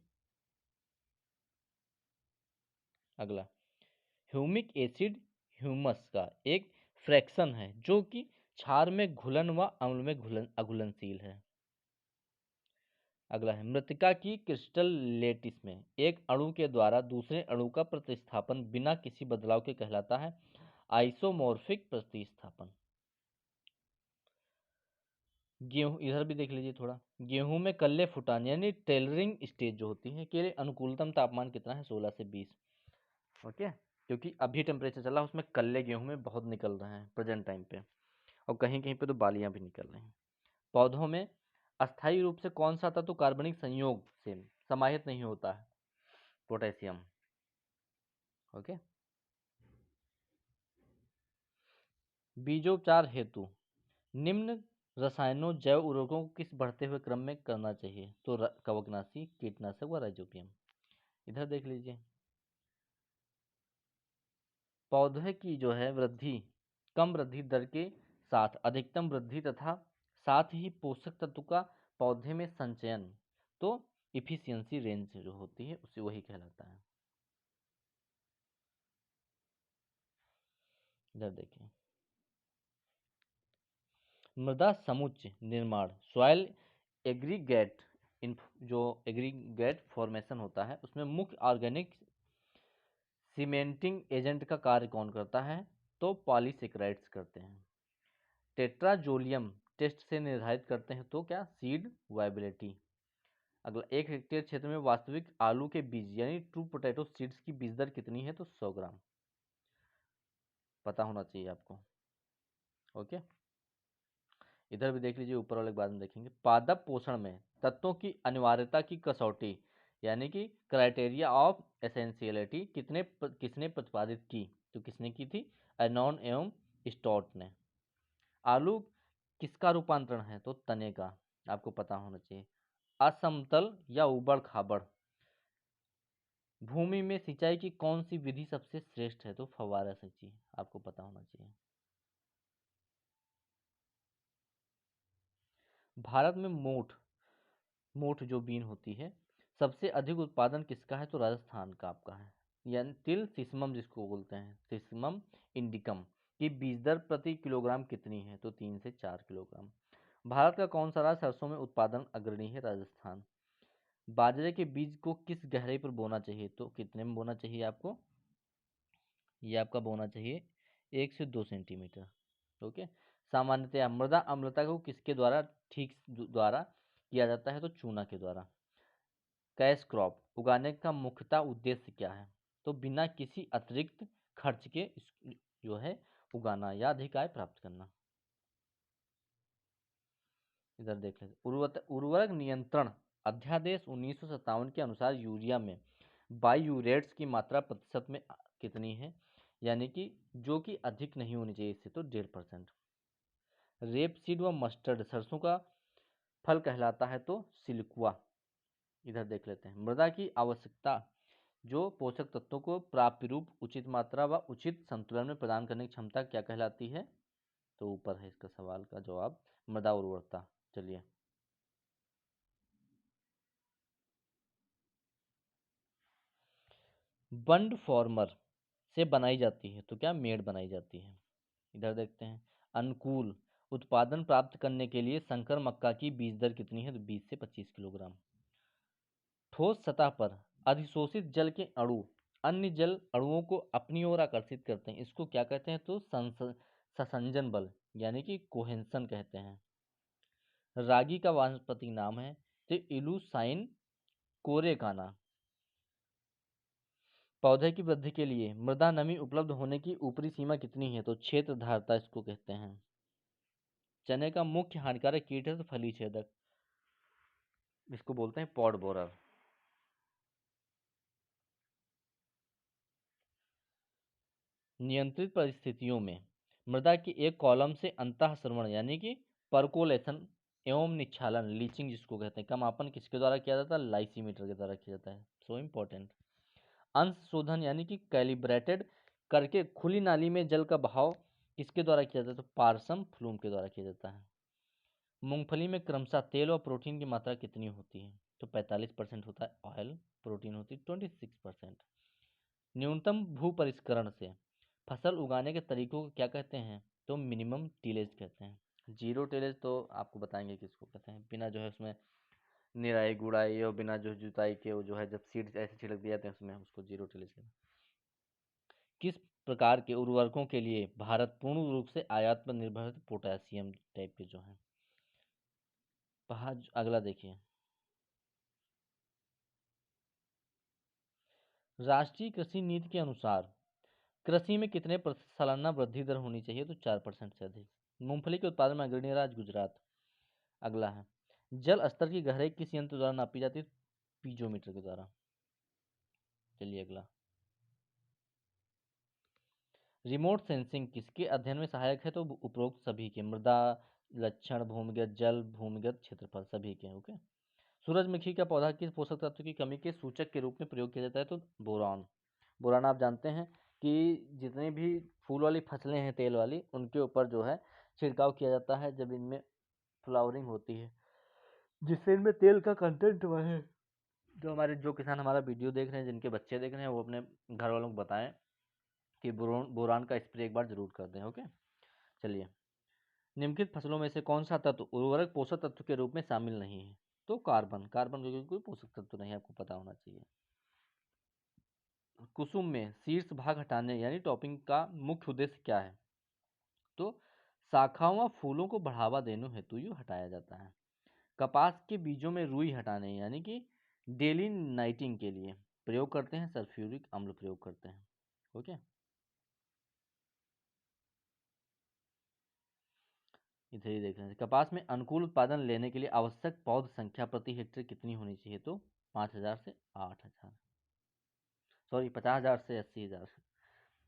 अगला, ह्यूमिक एसिड ह्यूमस का एक फ्रैक्शन है जो कि क्षार में घुलन व अम्ल में अघुलनशील है। अगला है, मृतिका की क्रिस्टल लेटिस में एक अणु के द्वारा दूसरे अणु का प्रतिस्थापन बिना किसी बदलाव के कहलाता है आइसोमॉर्फिक प्रतिस्थापन। गेहूं, इधर भी देख लीजिए थोड़ा, गेहूं में कल्ले फुटान यानी टेलरिंग स्टेज जो होती है के लिए अनुकूलतम तापमान कितना है, 16 से 20। ओके, क्योंकि अभी टेम्परेचर चला है उसमें कल्ले गेहूं में बहुत निकल रहे हैं प्रेजेंट टाइम पे, और कहीं कहीं पे तो बालियां भी निकल रही हैं। पौधों में अस्थायी रूप से कौन सा तत्व कार्बनिक संयोग से समाहित नहीं होता है, पोटेशियम। ओके, बीजोपचार हेतु निम्न रसायनों जैव उर्वरकों को किस बढ़ते हुए क्रम में करना चाहिए, तो कवकनाशी, कीटनाशक व राइजोबियम। इधर देख लीजिए, पौधे की जो है वृद्धि कम वृद्धि दर के साथ अधिकतम वृद्धि तथा साथ ही पोषक तत्व का पौधे में संचयन, तो इफिशियंसी रेंज जो होती है उसे वही कहलाता है। इधर देखें, मृदा समुच्चय निर्माण सॉइल एग्रीगेट जो एग्रीगेट फॉर्मेशन होता है उसमें मुख्य ऑर्गेनिक सीमेंटिंग एजेंट का कार्य कौन करता है, तो पॉलीसेकेराइड्स करते हैं। टेट्राजोलियम टेस्ट से निर्धारित करते हैं, तो क्या, सीड वायबिलिटी। अगला, 1 हेक्टेयर क्षेत्र में वास्तविक आलू के बीज यानी ट्रू पोटैटो सीड्स की बीज दर कितनी है, तो 100 ग्राम, पता होना चाहिए आपको। ओके, इधर भी देख लीजिए, ऊपर वाले के बाद में देखेंगे, पादप पोषण में तत्वों की अनिवार्यता की कसौटी यानी कि क्राइटेरिया ऑफ एसेंशियलिटी किसने प्रतिपादित की, तो किसने की थी? एनॉन एवं स्टॉट ने। आलू किसका रूपांतरण है? तो तने का, आपको पता होना चाहिए। असमतल या उबड़ खाबड़ भूमि में सिंचाई की कौन सी विधि सबसे श्रेष्ठ है? तो फव्वारा सिंचाई, आपको पता होना चाहिए। भारत में मोठ मोठ जो बीन होती है, सबसे अधिक उत्पादन किसका है? तो राजस्थान का आपका है। यानी तिल सिसमम जिसको बोलते हैं, सिसमम इंडिकम की बीज दर प्रति किलोग्राम कितनी है? तो 3 से 4 किलोग्राम। भारत का कौन सा राज्य सरसों में उत्पादन अग्रणी है? राजस्थान। बाजरे के बीज को किस गहराई पर बोना चाहिए? तो कितने में बोना चाहिए आपको? ये आपका बोना चाहिए 1 से 2 सेंटीमीटर। ओके। सामान्यतया मृदा अम्लता को किसके द्वारा ठीक द्वारा किया जाता है? तो चूना के द्वारा। कैश क्रॉप उगाने का मुख्यतः उद्देश्य क्या है? तो बिना किसी अतिरिक्त खर्च के जो है उगाना या अधिक आय प्राप्त करना। इधर देख लेते, उर्वरक नियंत्रण अध्यादेश 1957 के अनुसार यूरिया में बाईयूरेट्स की मात्रा प्रतिशत में कितनी है? यानी कि जो कि अधिक नहीं होनी चाहिए इससे, तो 1.5%। रेपसीड व मस्टर्ड सरसों का फल कहलाता है, तो सिल्कुआ। इधर देख लेते हैं, मृदा की आवश्यकता जो पोषक तत्वों को प्राप्य रूप उचित मात्रा व उचित संतुलन में प्रदान करने की क्षमता क्या कहलाती है? तो ऊपर है इसका सवाल का जवाब, मृदा उर्वरता। चलिए, बंड फॉर्मर से बनाई जाती है, तो क्या मेड बनाई जाती है? इधर देखते हैं, अनुकूल उत्पादन प्राप्त करने के लिए संकर मक्का की बीज दर कितनी है? तो 20 से 25 किलोग्राम। ठोस सतह पर अधिशोषित जल के अणु अन्य जल अणुओं को अपनी ओर आकर्षित करते हैं, इसको क्या कहते हैं? तो संसंजन बल, यानी कि कोहेंसन कहते हैं। रागी का वानस्पतिक नाम है तो इलुसाइन कोरेगाना। पौधे की वृद्धि के लिए मृदा नमी उपलब्ध होने की ऊपरी सीमा कितनी है? तो क्षेत्र धारता इसको कहते हैं। चने का मुख्य हानिकारक कीट है तो फली छेदक, इसको बोलते हैं पॉड बोरर। नियंत्रित परिस्थितियों में मृदा की एक कॉलम से अंतःश्रवण यानी कि परकोलेशन एवं निक्षालन लीचिंग जिसको कहते हैं का मापन किसके द्वारा किया जाता है? लाइसीमीटर के द्वारा किया जाता है। So important. अंश शोधन यानी कि कैलिब्रेटेड करके खुली नाली में जल का बहाव किसके द्वारा किया जाता है? तो पार्सम फ्लूम के द्वारा किया जाता है। मूंगफली में क्रमशः तेल और प्रोटीन की मात्रा कितनी होती है? तो 45% होता है ऑयल, प्रोटीन होती है 26%। न्यूनतम भू परिष्करण से फसल उगाने के तरीकों को क्या कहते हैं? तो मिनिमम टिलेज कहते हैं। जीरो टिलेज तो आपको बताएंगे किसको कहते हैं, बिना जो है उसमें निराई गुड़ाई और बिना जो जुताई के वो जो है जब सीड्स ऐसे छिड़क दिए जाते हैं उसमें, उसको जीरो टिलेज कहते हैं। किस प्रकार के उर्वरकों के लिए भारत पूर्ण रूप से आयात पर निर्भर है? पोटेशियम टाइप के जो है। अगला देखिए, राष्ट्रीय कृषि नीति के अनुसार कृषि में कितने प्रतिशत सालाना वृद्धि दर होनी चाहिए? तो 4% से अधिक। मूंगफली के उत्पादन में अग्रणी राज्य गुजरात। अगला है, जल स्तर की गहराई किस यंत्र द्वारा नापी जाती है? पीजोमीटर के द्वारा। चलिए अगला, रिमोट सेंसिंग किसके अध्ययन में सहायक है? तो उपरोक्त सभी के, मृदा लक्षण, भूमिगत जल, भूमिगत क्षेत्रफल, सभी के। ओके। सूरजमुखी का पौधा किस पोषक तत्व की कमी के सूचक के रूप में प्रयोग किया जाता है? तो बोरान। बोरान आप जानते हैं कि जितनी भी फूल वाली फसलें हैं तेल वाली, उनके ऊपर जो है छिड़काव किया जाता है जब इनमें फ्लावरिंग होती है, जिससे इनमें तेल का कंटेंट बढ़े। जो हमारे जो किसान हमारा वीडियो देख रहे हैं, जिनके बच्चे देख रहे हैं, वो अपने घर वालों को बताएं कि बोरान का स्प्रे एक बार जरूर कर दें। ओके। चलिए, निम्नलिखित फसलों में से कौन सा तत्व उर्वरक पोषक तत्व के रूप में शामिल नहीं है? तो कार्बन। कार्बन क्योंकि कोई पोषक तत्व नहीं है, आपको पता होना चाहिए। कुसुम में शीर्ष भाग हटाने यानी टॉपिंग का मुख्य उद्देश्य क्या है? तो शाखाओं व फूलों को बढ़ावा देने हेतु ये हटाया जाता है। कपास के बीजों में रुई हटाने यानी कि डेली नाइटिंग के लिए प्रयोग करते हैं, सल्फ्यूरिक अम्ल प्रयोग करते हैं। ओके। इधर ही देख रहे हैं, कपास में अनुकूल उत्पादन लेने के लिए आवश्यक पौध संख्या प्रति हेक्टेयर कितनी होनी चाहिए? तो 5,000 से 8,000, सॉरी 50,000 से 80,000।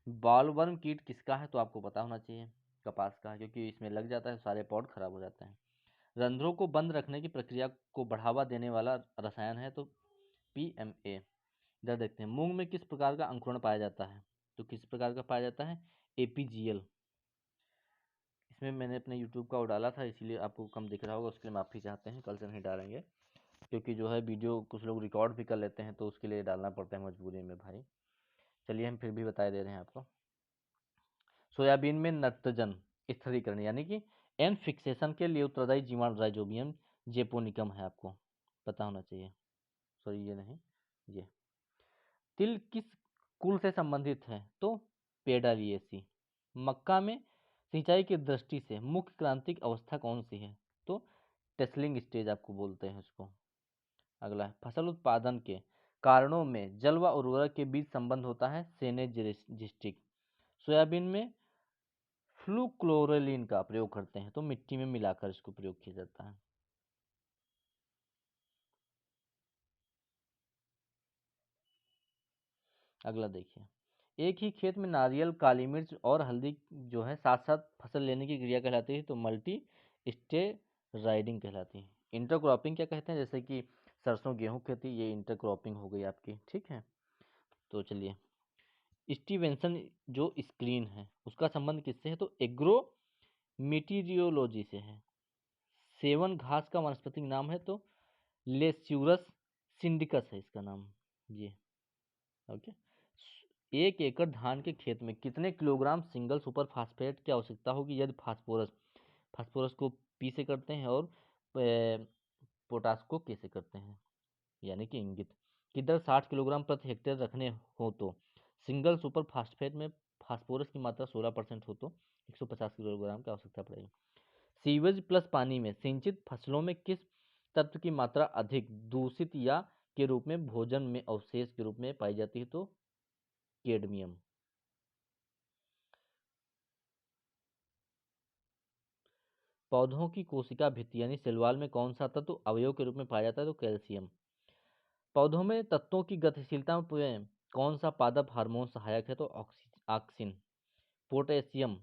बॉलवर्म कीट किसका है? तो आपको पता होना चाहिए, कपास का है, क्योंकि इसमें लग जाता है सारे पौध खराब हो जाते हैं। रंध्रों को बंद रखने की प्रक्रिया को बढ़ावा देने वाला रसायन है तो PMA। इधर देखते हैं, मूंग में किस प्रकार का अंकुरण पाया जाता है? तो किस प्रकार का पाया जाता है? APGL। इसमें मैंने अपने यूट्यूब का वो डाला था, इसीलिए आपको कम दिख रहा होगा, उसके लिए माफ़ी चाहते हैं, कल से नहीं डालेंगे, क्योंकि जो है वीडियो कुछ लोग रिकॉर्ड भी कर लेते हैं तो उसके लिए डालना पड़ता है मजबूरी में भाई। चलिए हम फिर भी बता दे रहे हैं आपको। सोयाबीन में नत्रजन स्थिरीकरण यानी कि एन फिक्सेशन के लिए उत्तरदायी जीवाणु राइजोबियम जेपोनिकम है, आपको पता होना चाहिए। सॉरी ये नहीं, ये तिल किस कुल से संबंधित है? तो पेडालिएसी। मक्का में सिंचाई की दृष्टि से मुख्य क्रांतिक अवस्था कौन सी है? तो टेस्लिंग स्टेज आपको बोलते हैं उसको। अगला है, फसल उत्पादन के कारणों में जल व उर्वरक के बीच संबंध होता है सिनेर्जिस्टिक। सोयाबीन में फ्लूक्लोरेलिन का प्रयोग करते हैं तो मिट्टी में मिलाकर इसको प्रयोग किया जाता है। अगला देखिए, एक ही खेत में नारियल, काली मिर्च और हल्दी जो है साथ साथ फसल लेने की क्रिया कहलाती है तो मल्टी स्टेराइडिंग कहलाती है। इंटरक्रॉपिंग क्या कहते हैं? जैसे कि सरसों गेहूं खेती, ये इंटरक्रॉपिंग हो गई आपकी, ठीक है। तो चलिए, स्टीवेंसन जो स्क्रीन है उसका संबंध किससे है? तो एग्रो मीटीरियोलॉजी से है। सेवन घास का वनस्पतिक नाम है तो लेस्यूरस सिंडिकस है इसका नाम, ये ओके। एक एकड़ धान के खेत में कितने किलोग्राम सिंगल सुपर फास्फेट की आवश्यकता होगी यदि फास्फोरस फास्फोरस को पी से करते हैं और पोटास को के से करते हैं, यानी कि इंगित की दर 60 किलोग्राम प्रति हेक्टेयर रखने हो तो सिंगल सुपर फास्फेट में फास्फोरस की मात्रा 16% हो तो 150 किलोग्राम की आवश्यकता पड़ेगी। सीवेज प्लस पानी में सिंचित फसलों में किस तत्व की मात्रा अधिक दूषित या के रूप में भोजन में अवशेष के रूप में पाई जाती है? तो कैडमियम। पौधों की कोशिका भित्ति यानी सेलवाल में कौन सा तत्व अवयव के रूप में पाया जाता है? तो कैल्शियम। पौधों में तत्वों की गतिशीलता में कौन सा पादप हार्मोन सहायक है? तो ऑक्सिन। पोटेशियम।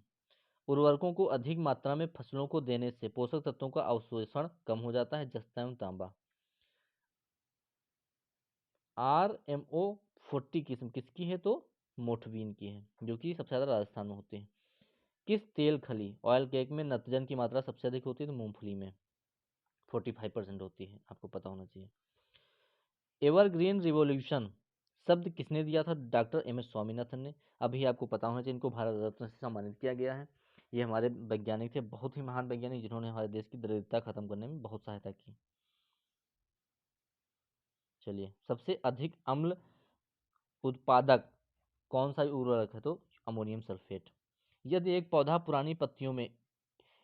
उर्वरकों को अधिक मात्रा में फसलों को देने से पोषक तत्वों का अवशोषण कम हो जाता है, जस्ता एवं तांबा। RMO40 किस्म किसकी है? तो मोठबीन की है, जो कि सबसे ज़्यादा राजस्थान में होती है। किस तेल खली ऑयल केक में नाइट्रोजन की मात्रा सबसे अधिक होती है? तो मूंगफली में 45% होती है, आपको पता होना चाहिए। एवरग्रीन रिवॉल्यूशन शब्द किसने दिया था? डॉक्टर MS स्वामीनाथन ने। अभी आपको पता होना चाहिए, इनको भारत रत्न से सम्मानित किया गया है। ये हमारे वैज्ञानिक थे, बहुत ही महान वैज्ञानिक, जिन्होंने हमारे देश की दरिद्रता खत्म करने में बहुत सहायता की। चलिए, सबसे अधिक अम्ल उत्पादक कौन सा उर्वरक है? तो अमोनियम सल्फेट। यदि एक पौधा पुरानी पत्तियों में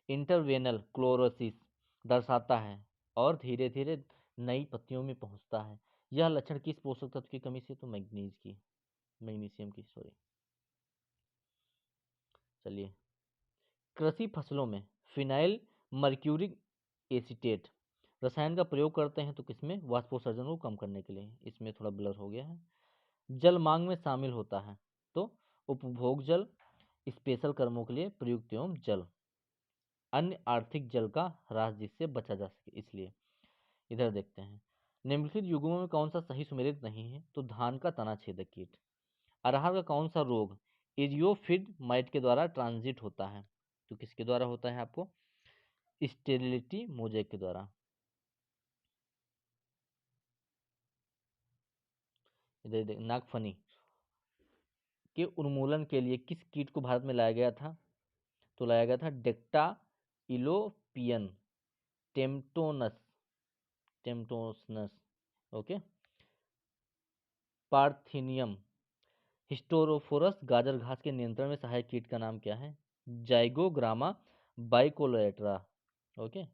इंटरवेनल क्लोरोसिस दर्शाता है और धीरे धीरे नई पत्तियों में पहुंचता है, यह लक्षण किस पोषक तत्व की कमी से? तो मैग्नीशियम की, सॉरी। चलिए, कृषि फसलों में फिनाइल मर्क्यूरिक एसीटेट रसायन का प्रयोग करते हैं तो किसमें? वाष्पोत्सर्जन को कम करने के लिए। इसमें थोड़ा ब्लर हो गया है। जल मांग में शामिल होता है तो उपभोग जल, स्पेशल कर्मों के लिए प्रयुक्त एवं जल, अन्य आर्थिक जल का ह्रास जिससे बचा जा सके इसलिए। इधर देखते हैं, निम्नलिखित युग्मों में कौन सा सही सुमेलित नहीं है? तो धान का तना छेदक कीट। अरहर का कौन सा रोग इरियोफिड माइट के द्वारा ट्रांजिट होता है? तो किसके द्वारा होता है? आपको स्टेरिलिटी मोजेक के द्वारा। इधर देख, नागफनी के उन्मूलन के लिए किस कीट को भारत में लाया गया था? तो लाया गया था डेक्टा इलोपियन टेम्टोनस टेम्टोसनस, ओके। पार्थिनियम हिस्टोरोफोरस गाजर घास के नियंत्रण में सहायक कीट का नाम क्या है? Zygogramma बाइकोलेट्रा, okay.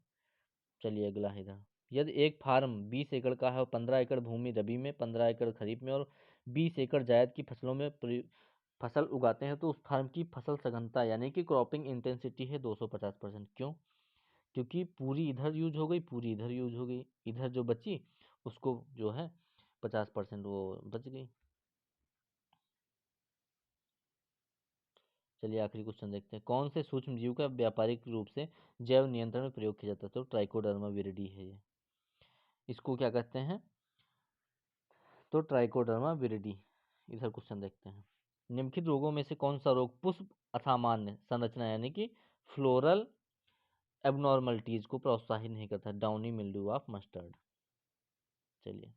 चलिए अगला है इधर, यदि एक फार्म 20 एकड़ का है और 15 एकड़ भूमि रबी में, 15 एकड़ खरीफ में और 20 एकड़ जायद की फसलों में फसल उगाते हैं तो उस फार्म की फसल सघनता यानी कि क्रॉपिंग इंटेंसिटी है 250%। क्यों? क्योंकि पूरी इधर यूज हो गई, पूरी इधर यूज हो गई, इधर जो बची उसको जो है 50% वो बच गई। चलिए आखिरी क्वेश्चन देखते हैं। कौन से सूक्ष्म जीव का व्यापारिक रूप से जैव नियंत्रण में प्रयोग किया जाता है? तो ट्राइकोडर्मा विरिडी है ये। इसको क्या कहते हैं? तो ट्राइकोडर्मा विरिडी। इधर क्वेश्चन देखते हैं। निम्नलिखित रोगों में से कौन सा रोग पुष्प असामान्य संरचना यानी कि फ्लोरल एबनॉर्मलिटीज को प्रोत्साहित नहीं करता? Downy mildew of mustard. चलिए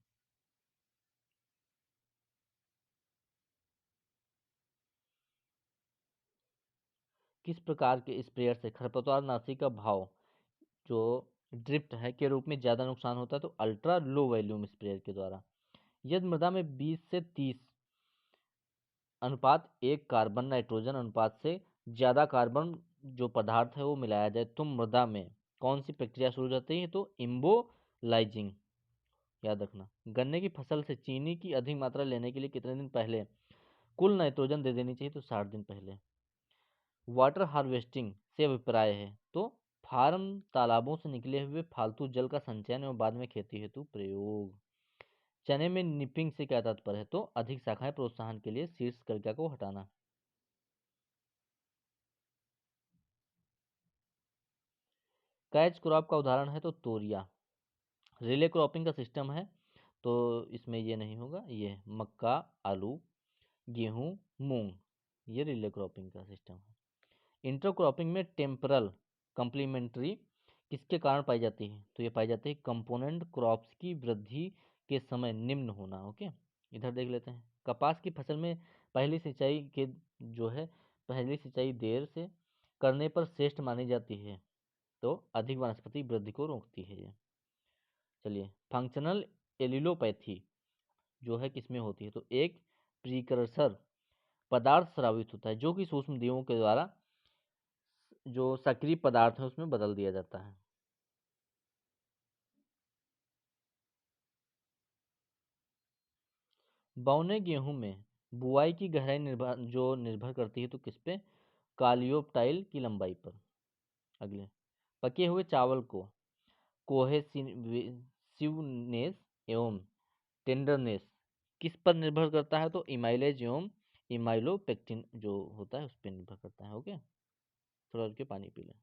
किस प्रकार के स्प्रेयर से खरपतवार नाशी का भाव जो ड्रिफ्ट है के रूप में ज्यादा नुकसान होता है? तो अल्ट्रा लो वॉल्यूम स्प्रेयर के द्वारा। यदि मृदा में 20 से 30 अनुपात 1 कार्बन नाइट्रोजन अनुपात से ज्यादा कार्बन जो पदार्थ है वो मिलाया जाए तो मृदा में कौन सी प्रक्रिया शुरू हो जाती है? तो इम्बोलाइजिंग। याद रखना। गन्ने की फसल से चीनी की अधिक मात्रा लेने के लिए कितने दिन पहले कुल नाइट्रोजन दे देनी चाहिए? तो 60 दिन पहले। वाटर हार्वेस्टिंग से अभिप्राय है? तो फार्म तालाबों से निकले हुए फालतू जल का संचयन एवं बाद में खेती हेतु प्रयोग। चने में निपिंग से क्या तात्पर्य है? तो अधिक शाखाएं प्रोत्साहन के लिए शीर्ष कलिका को हटाना। कैच क्रॉप का उदाहरण है? तो तोरिया। रिले क्रॉपिंग का सिस्टम है? तो इसमें ये नहीं होगा। ये मक्का, आलू, गेहूं, मूंग, ये रिले क्रॉपिंग का सिस्टम है। इंटरक्रॉपिंग में टेम्परल कंप्लीमेंट्री किसके कारण पाई जाती है? तो ये पाई जाती है कंपोनेंट क्रॉप्स की वृद्धि के समय निम्न होना। ओके, इधर देख लेते हैं। कपास की फसल में पहली सिंचाई के जो है पहली सिंचाई देर से करने पर श्रेष्ठ मानी जाती है? तो अधिक वनस्पति वृद्धि को रोकती है ये। चलिए फंक्शनल एलिलोपैथी जो है किसमें होती है? तो एक प्रीकर्सर पदार्थ स्रावित होता है जो कि सूक्ष्म जीवों के द्वारा जो सक्रिय पदार्थ है उसमें बदल दिया जाता है। बौने गेहूं में बुआई की गहराई निर्भर करती है तो किस पे? कालियोप्टाइल की लंबाई पर। अगले पके हुए चावल को कोहेसिवनेस एवं टेंडरनेस किस पर निर्भर करता है? तो इमाइलेज एवं इमाइलोपेक्टिन जो होता है उस पर निर्भर करता है। ओके, थोड़ा रुक के पानी पी लें।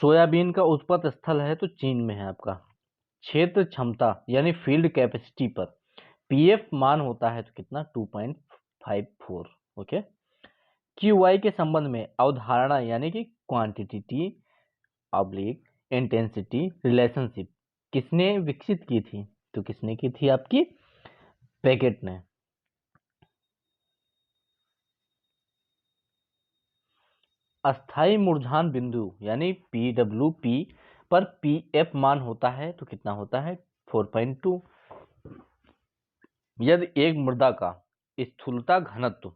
सोयाबीन का उत्पत्ति स्थल है तो चीन में है आपका। क्षेत्र क्षमता यानी फील्ड कैपेसिटी पर पीएफ मान होता है तो कितना 2.54। ओके। क्यूआई के संबंध में अवधारणा यानी कि क्वांटिटी ऑब्लिक इंटेंसिटी रिलेशनशिप किसने विकसित की थी? तो किसने की थी? आपकी पैकेट ने। अस्थाई मूर्धान बिंदु यानी पी पर पीएफ मान होता है तो कितना होता है? 4.2। यदि एक मृदा का स्थूलता घनत्व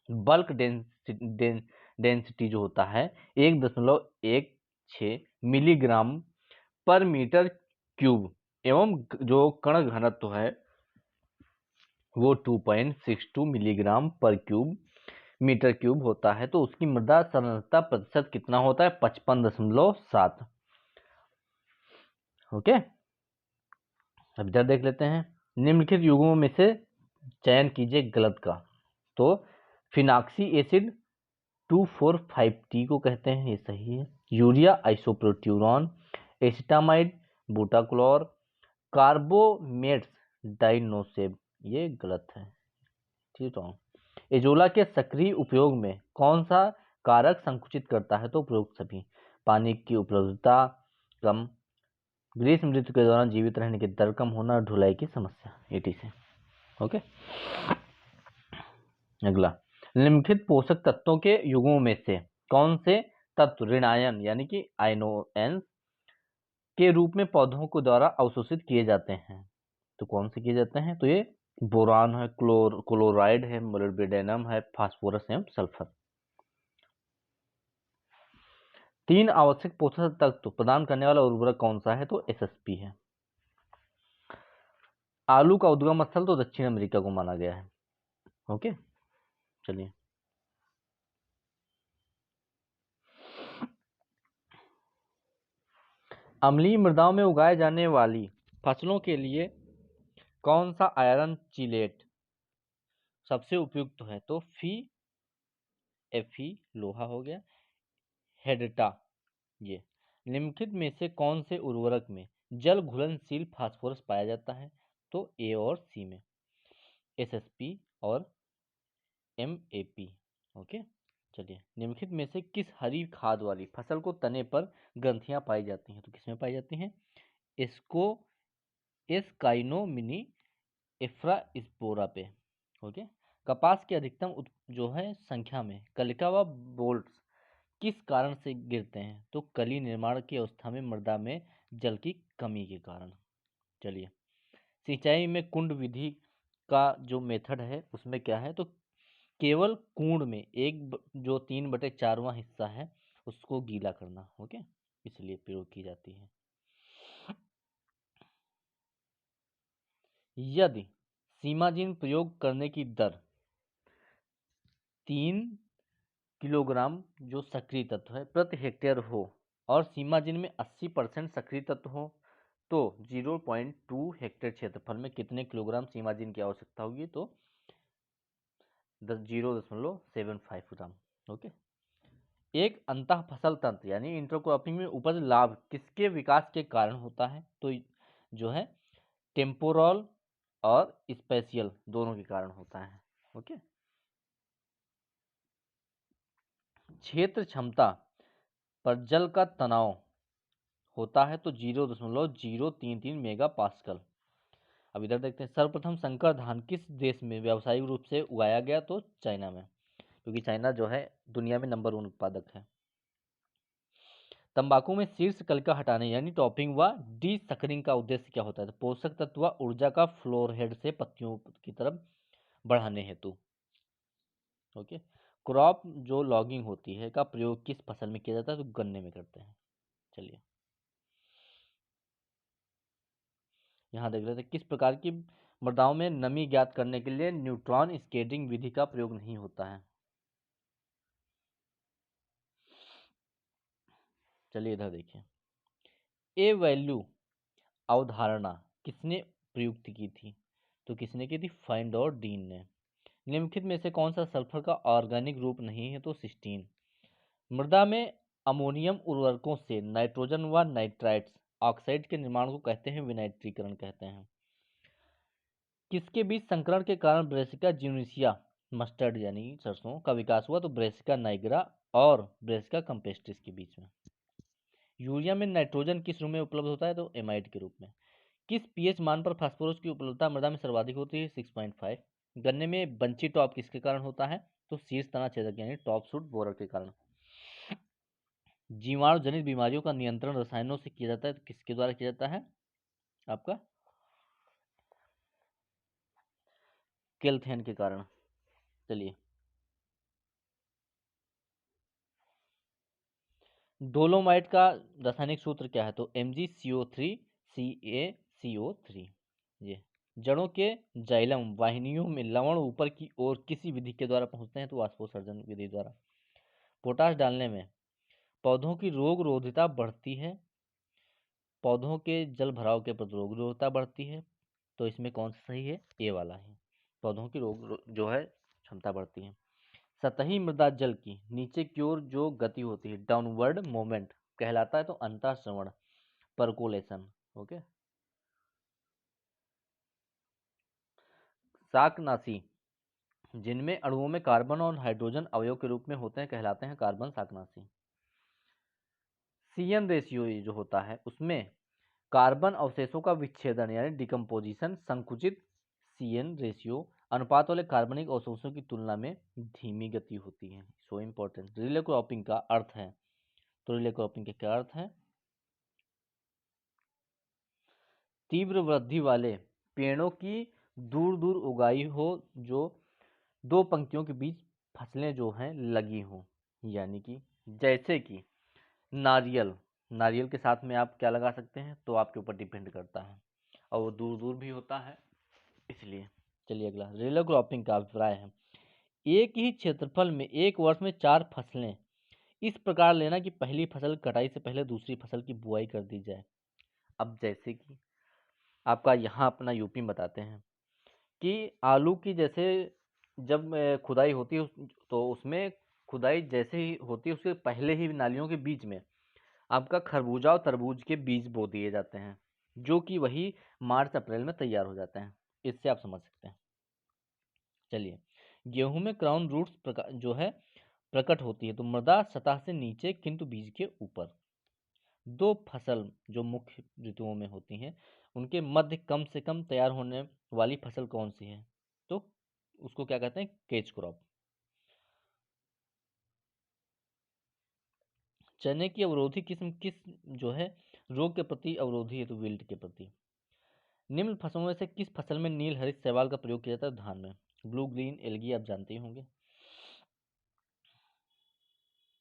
बल्क डेंसिटी जो होता है 1.16 मिलीग्राम पर मीटर क्यूब एवं जो कण घनत्व है वो 2.62 मिलीग्राम पर मीटर क्यूब होता है तो उसकी मृदा सांद्रता प्रतिशत कितना होता है? 55.7। ओके। अब इधर देख लेते हैं। निम्नलिखित युग्मों में से चयन कीजिए गलत का। तो फिनाक्सी एसिड 2,4,5-T को कहते हैं, ये सही है। यूरिया आइसोप्रोट्यूरॉन, एसिटामाइड बूटाक्लोर, कार्बोमेट्स डाइनोसेब, ये गलत है। ठीक है। एजोला के सक्रिय उपयोग में कौन सा कारक संकुचित करता है? तो उपरोक्त सभी। पानी की उपलब्धता कम, ग्रीष्म ऋतु के दौरान जीवित रहने की दर कम होना, ढुलाई की समस्या, एटी से। ओके। अगला, निम्नलिखित पोषक तत्वों के युग्मों में से कौन से तत्व ऋणायन यानी कि आयनोएंस के रूप में पौधों को द्वारा अवशोषित किए जाते हैं? तो कौन से किए जाते हैं? तो ये बोरान है, क्लोराइड है, मोलिब्डेनम है, फास्फोरस एवं सल्फर। 3 आवश्यक पोषक तत्व प्रदान करने वाला उर्वरक कौन सा है? तो एसएसपी है। आलू का उद्गम स्थल तो दक्षिण अमेरिका को माना गया है। ओके, चलिए। अम्लीय मृदाओं में उगाए जाने वाली फसलों के लिए कौन सा आयरन चिलेट सबसे उपयुक्त है? तो Fe लोहा हो गया, हेडटा ये। निम्नलिखित में से कौन से उर्वरक में जल घुलनशील फास्फोरस पाया जाता है? तो ए और सी में, एसएसपी और एमएपी। ओके, चलिए। निम्नलिखित में से किस हरी खाद वाली फसल को तने पर ग्रंथियां पाई जाती हैं? तो किसमें पाई जाती हैं? इसको एस्काइनोमिनी एफ्रा स्पोरा पे। ओके। कपास के अधिकतम जो है संख्या में कलिका व बोल्ट्स किस कारण से गिरते हैं? तो कली निर्माण की अवस्था में मृदा में जल की कमी के कारण। चलिए। सिंचाई में कुंड विधि का जो मेथड है उसमें क्या है? तो केवल कुंड में जो 3/4वां हिस्सा है उसको गीला करना। ओके, इसलिए प्रयोग की जाती है। यदि सीमाजीन प्रयोग करने की दर 3 किलोग्राम जो सक्रिय तत्व है प्रति हेक्टेयर हो और सीमाजीन में 80% सक्रिय तत्व हो तो 0.2 हेक्टेयर क्षेत्रफल में कितने किलोग्राम सीमाजीन की आवश्यकता होगी? तो 0.75 ग्राम। ओके। एक अंतः फसल तंत्र यानी इंटरक्रॉपिंग में उपज लाभ किसके विकास के कारण होता है? तो जो है टेम्पोरल और स्पेशियल दोनों के कारण होता है। ओके। क्षेत्र क्षमता पर जल का तनाव होता है तो 0.033 मेगा पास्कल। अब इधर देखते हैं। सर्वप्रथम संकर धान किस देश में व्यावसायिक रूप से उगाया गया? तो चाइना में, क्योंकि चाइना जो है दुनिया में नंबर 1 उत्पादक है। तंबाकू में शीर्ष कलिका हटाने यानी टॉपिंग व डी सकरिंग का उद्देश्य क्या होता है? तो पोषक तत्व व ऊर्जा का फ्लोर हेड से पत्तियों की तरफ बढ़ाने हेतु। ओके। क्रॉप जो लॉगिंग होती है का प्रयोग किस फसल में किया जाता है? तो गन्ने में करते हैं। चलिए, यहाँ देख रहे थे किस प्रकार की मृदाओं में नमी ज्ञात करने के लिए न्यूट्रॉन स्केटिंग विधि का प्रयोग नहीं होता है। चलिए इधर देखिए। ए वैल्यू अवधारणा किसने प्रयुक्त की थी? तो किसने की थी? फाइंड और डीन ने। निम्नलिखित में से कौन सा सल्फर का ऑर्गेनिक रूप नहीं है? तो सिस्टीन। मृदा में अमोनियम उर्वरकों से नाइट्रोजन व नाइट्राइट्स ऑक्साइड के निर्माण को कहते हैं विनाइट्रीकरण कहते हैं। किसके बीच संकरण के कारण ब्रेसिका ज्यूनिसिया मस्टर्ड यानी सरसों का विकास हुआ? तो ब्रेसिका नाइग्रा और ब्रेसिका कंपेस्टिस के बीच में। यूरिया में नाइट्रोजन किस रूप में उपलब्ध होता है? तो एमाइड के रूप में। किस पीएच मान पर फास्फोरस की उपलब्धता मृदा में सर्वाधिक होती है? 6.5। गन्ने में बंची टॉप किसके कारण होता है? तो शीर्ष तना छेदक यानी टॉप शूट बोरर के कारण। जीवाणु जनित बीमारियों का नियंत्रण रसायनों से किया जाता है, तो किसके द्वारा किया जाता है? आपका केल्थेन के कारण। चलिए, डोलोमाइट का रासायनिक सूत्र क्या है? तो MgCO3 ये। जड़ों के जाइलम वाहिनियों में लवण ऊपर की ओर किसी विधि के द्वारा पहुंचते हैं? तो वाष्पोत्सर्जन विधि द्वारा। पोटाश डालने में पौधों की रोग रोधिता बढ़ती है, पौधों के जल भराव के प्रति रोग रोधिता बढ़ती है, तो इसमें कौन सा सही है? ए वाला है। पौधों की जो है क्षमता बढ़ती है। सतही मृदा जल की नीचे की ओर जो गति होती है डाउनवर्ड मोमेंट कहलाता है, तो अंतःश्रवण परकोलेशन। ओके। शाकनाशी जिनमें अणुओं में कार्बन और हाइड्रोजन अवयव के रूप में होते हैं कहलाते हैं कार्बन शाकनाशी। CN रेशियो जो होता है उसमें कार्बन अवशेषों का विच्छेदन यानी डिकम्पोजिशन संकुचित CN रेशियो अनुपात वाले कार्बनिक अवशेषों की तुलना में धीमी गति होती है। So important. रिले क्रॉपिंग का अर्थ है, तो रिले क्रॉपिंग का क्या अर्थ है? तीव्र वृद्धि वाले पेड़ों की दूर दूर उगाई हो, जो दो पंक्तियों के बीच फसलें जो हैं लगी हों, यानी कि जैसे कि नारियल। नारियल के साथ में आप क्या लगा सकते हैं? तो आपके ऊपर डिपेंड करता है, और वो दूर दूर भी होता है इसलिए। चलिए अगला, रेलो क्रॉपिंग का अभिप्राय है एक ही क्षेत्रफल में एक वर्ष में 4 फसलें इस प्रकार लेना कि पहली फसल कटाई से पहले दूसरी फसल की बुआई कर दी जाए। अब जैसे कि आपका यहाँ अपना यूपी में बताते हैं कि आलू की जैसे जब खुदाई होती है तो उसमें खुदाई जैसे ही होती है उसके पहले ही नालियों के बीच में आपका खरबूजा और तरबूज के बीज बो दिए जाते हैं, जो कि वही मार्च अप्रैल में तैयार हो जाते हैं। इससे आप समझ सकते हैं। चलिए, गेहूं में क्राउन रूट्स जो है प्रकट होती है, तो मृदा सतह से नीचे किंतु बीज के ऊपर। दो फसल जो मुख्य ऋतुओं में होती हैं उनके मध्य कम से कम तैयार होने वाली फसल कौन सी है? तो उसको क्या कहते हैं? Cage crop. चने की अवरोधी किस्म किस जो है रोग के प्रति अवरोधी है? तो विल्ट के प्रति। निम्न फसलों में से किस फसल में नील हरित शैवाल का प्रयोग किया जाता है? धान में। ब्लू ग्रीन एल्गी आप जानते ही होंगे,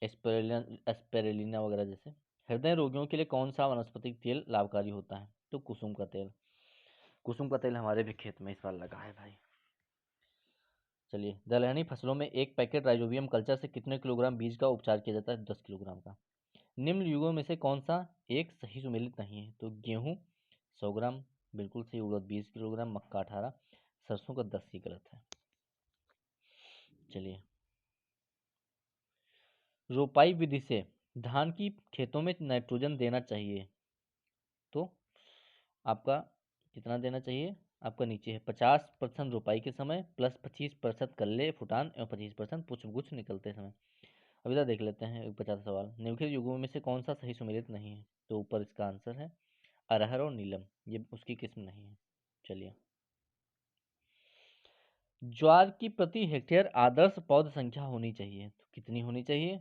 एस्पेरेलिना वगैरह जैसे। हृदय रोगियों के लिए कौन सा वनस्पतिक तेल लाभकारी होता है? तो कुसुम का तेल। कुसुम का तेल हमारे भी खेत में इस बार लगा है भाई। चलिए, दलहनी फसलों में एक पैकेट राइजोबियम कल्चर से कितने किलोग्राम बीज का उपचार किया जाता है? 10 किलोग्राम का। निम्न युगों में से कौन सा एक सही सुमेलित नहीं है? तो गेहूं 100 ग्राम बिल्कुल सही, उड़द 20 किलोग्राम, मक्का 18, सरसों का 10 ही गलत है। चलिए, रोपाई विधि से धान की खेतों में नाइट्रोजन देना चाहिए, तो आपका कितना देना चाहिए? आपका नीचे है 50% रोपाई के समय प्लस 25% कल्ले फुटान एवं 25% पुष्पगुच्छ निकलते समय। अब इधर देख लेते हैं 50 सवाल। निम्नलिखित युगों में से कौन सा सही सुमेलित नहीं है? तो ऊपर इसका आंसर है अरहर और नीलम, ये उसकी किस्म नहीं है। चलिए, ज्वार की प्रति हेक्टेयर आदर्श पौध संख्या होनी चाहिए, तो कितनी होनी चाहिए?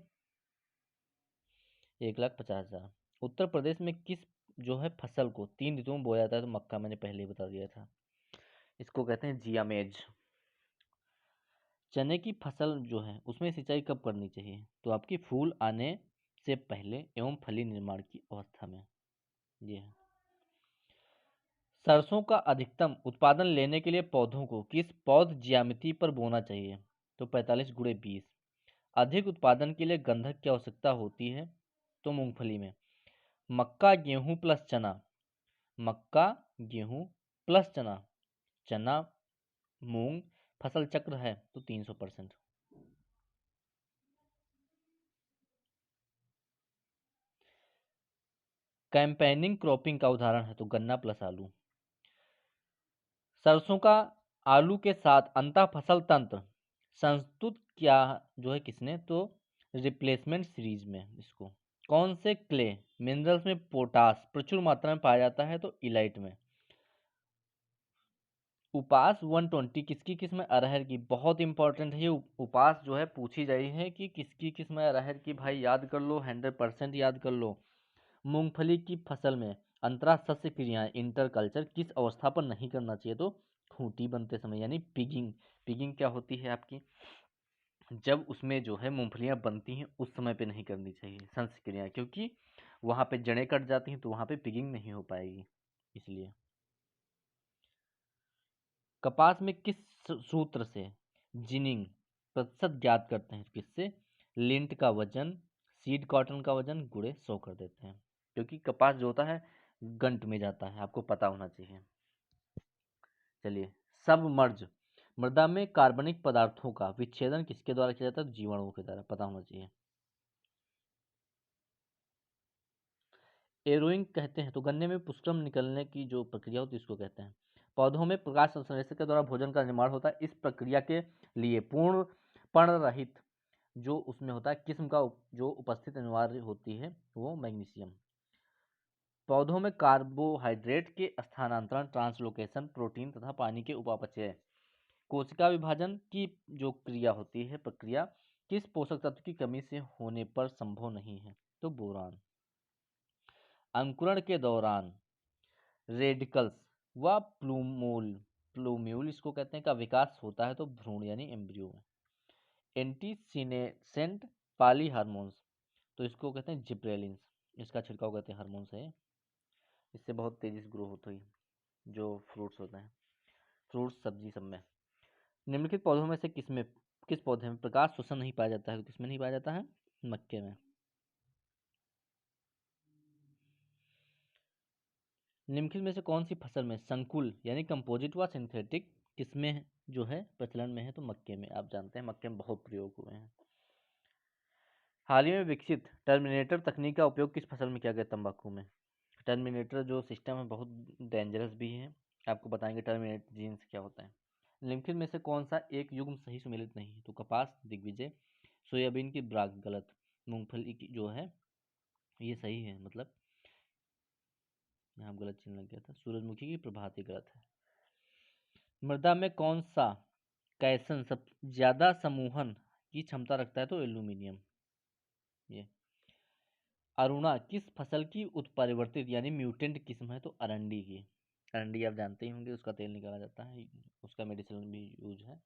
1,50,000। उत्तर प्रदेश में किस जो है फसल को 3 ऋतुओं में बोया जाता है? तो मक्का मैंने पहले ही बता दिया था, इसको कहते हैं जियामेज। चने की फसल जो है उसमें सिंचाई कब करनी चाहिए? तो आपकी फूल आने से पहले एवं फली निर्माण की अवस्था में। ये है। सरसों का अधिकतम उत्पादन लेने के लिए पौधों को किस पौध ज्यामिति पर बोना चाहिए? तो 45 × 20। अधिक उत्पादन के लिए गंधक की आवश्यकता होती है, तो मूंगफली में। मक्का गेहूं प्लस चना, मक्का गेहूं प्लस चना, चना मूंग फसल चक्र है, तो 300%। कैंपेनिंग क्रॉपिंग का उदाहरण है तो गन्ना प्लस आलू। सरसों का आलू के साथ अंतः फसल तंत्र संस्तुत किया जो है किसने, तो रिप्लेसमेंट सीरीज में। इसको कौन से क्ले मिनरल्स में पोटास प्रचुर मात्रा में पाया जाता है, तो इलाइट में। उपास 120 किसकी किस्म है, अरहर की। बहुत इंपॉर्टेंट है ये उपास जो है, पूछी जाई है कि किसकी किस्म है, अरहर की। भाई याद कर लो, 100% याद कर लो। मूंगफली की फसल में अंतरा सस्य क्रियाएं इंटरकल्चर किस अवस्था पर नहीं करना चाहिए, तो खूंटी बनते समय यानी पिगिंग। पिगिंग क्या होती है आपकी, जब उसमें जो है मूंगफलियां बनती हैं उस समय पे नहीं करनी चाहिए संस्य क्रियाएं, क्योंकि वहां पे जड़ें कट जाती हैं तो वहां पे पिगिंग नहीं हो पाएगी, इसलिए। कपास में किस सूत्र से जिनिंग प्रतिशत ज्ञात करते हैं, किससे, लिंट का वजन, सीड कॉटन का वजन गुणे 100 कर देते हैं, क्योंकि कपास जो होता है गंट में जाता है, आपको पता होना चाहिए। चलिए, सबमर्ज मृदा में कार्बनिक पदार्थों का विच्छेदन किसके द्वारा किया जाता है, जीवाणुओं के द्वारा, पता होना चाहिए। एरोइंग कहते हैं तो गन्ने में पुष्करम निकलने की जो प्रक्रिया होती है इसको कहते हैं। पौधों में प्रकाश संश्लेषण के द्वारा भोजन का निर्माण होता है, इस प्रक्रिया के लिए पूर्ण पर्ण रहित जो उसमें होता है किस्म का जो उपस्थित अनिवार्य होती है वो मैग्नीशियम। पौधों में कार्बोहाइड्रेट के स्थानांतरण, ट्रांसलोकेशन, प्रोटीन तथा पानी के उपापचय, कोशिका विभाजन की जो क्रिया होती है प्रक्रिया, किस पोषक तत्व की कमी से होने पर संभव नहीं है, तो बोरान। अंकुरण के दौरान रेडिकल्स व प्लूम्यूल इसको कहते हैं का विकास होता है, तो भ्रूण यानी एम्ब्रियो में। एंटीसीनेसेंट पाली हार्मोन्स तो इसको कहते हैं जिब्रेलिन्स, इसका छिड़काव कहते हैं हार्मोन से, इससे बहुत तेजी से ग्रो होती है जो फ्रूट्स होते हैं, फ्रूट्स सब्जी सब में। निम्नलिखित पौधों में से किस पौधे में प्रकाश शोषण नहीं पाया जाता है, तो किसमें नहीं पाया जाता है, मक्के में। निम्नलिखित में से कौन सी फसल में संकुल यानी कंपोजिट व सिंथेटिक किसमें जो है प्रचलन में है, तो मक्के में। आप जानते हैं मक्के में बहुत प्रयोग हुए हैं। हाल ही में विकसित टर्मिनेटर तकनीक का उपयोग किस फसल में किया गया, तंबाकू में। टर्मिनेटर जो सिस्टम है बहुत डेंजरस भी है, आपको बताएंगे टर्मिनेट जीन्स क्या होता है। निम्नलिखित में से कौन सा एक युग्म सही सुमेलित नहीं है, तो कपास दिग्विजय, सोयाबीन की ब्राग गलत, मूंगफली की जो है ये सही है, मतलब यहाँ गलत चिन्ह लग गया था, सूरजमुखी की प्रभाती गलत है। मृदा में कौन सा कैसन सब ज्यादा समूहन की क्षमता रखता है, तो एल्यूमिनियम। ये अरुणा किस फसल की उत्परिवर्तित यानी म्यूटेंट किस्म है, तो अरंडी की। अरंडी आप जानते ही होंगे, उसका तेल निकाला जाता है, उसका मेडिसिन भी यूज है।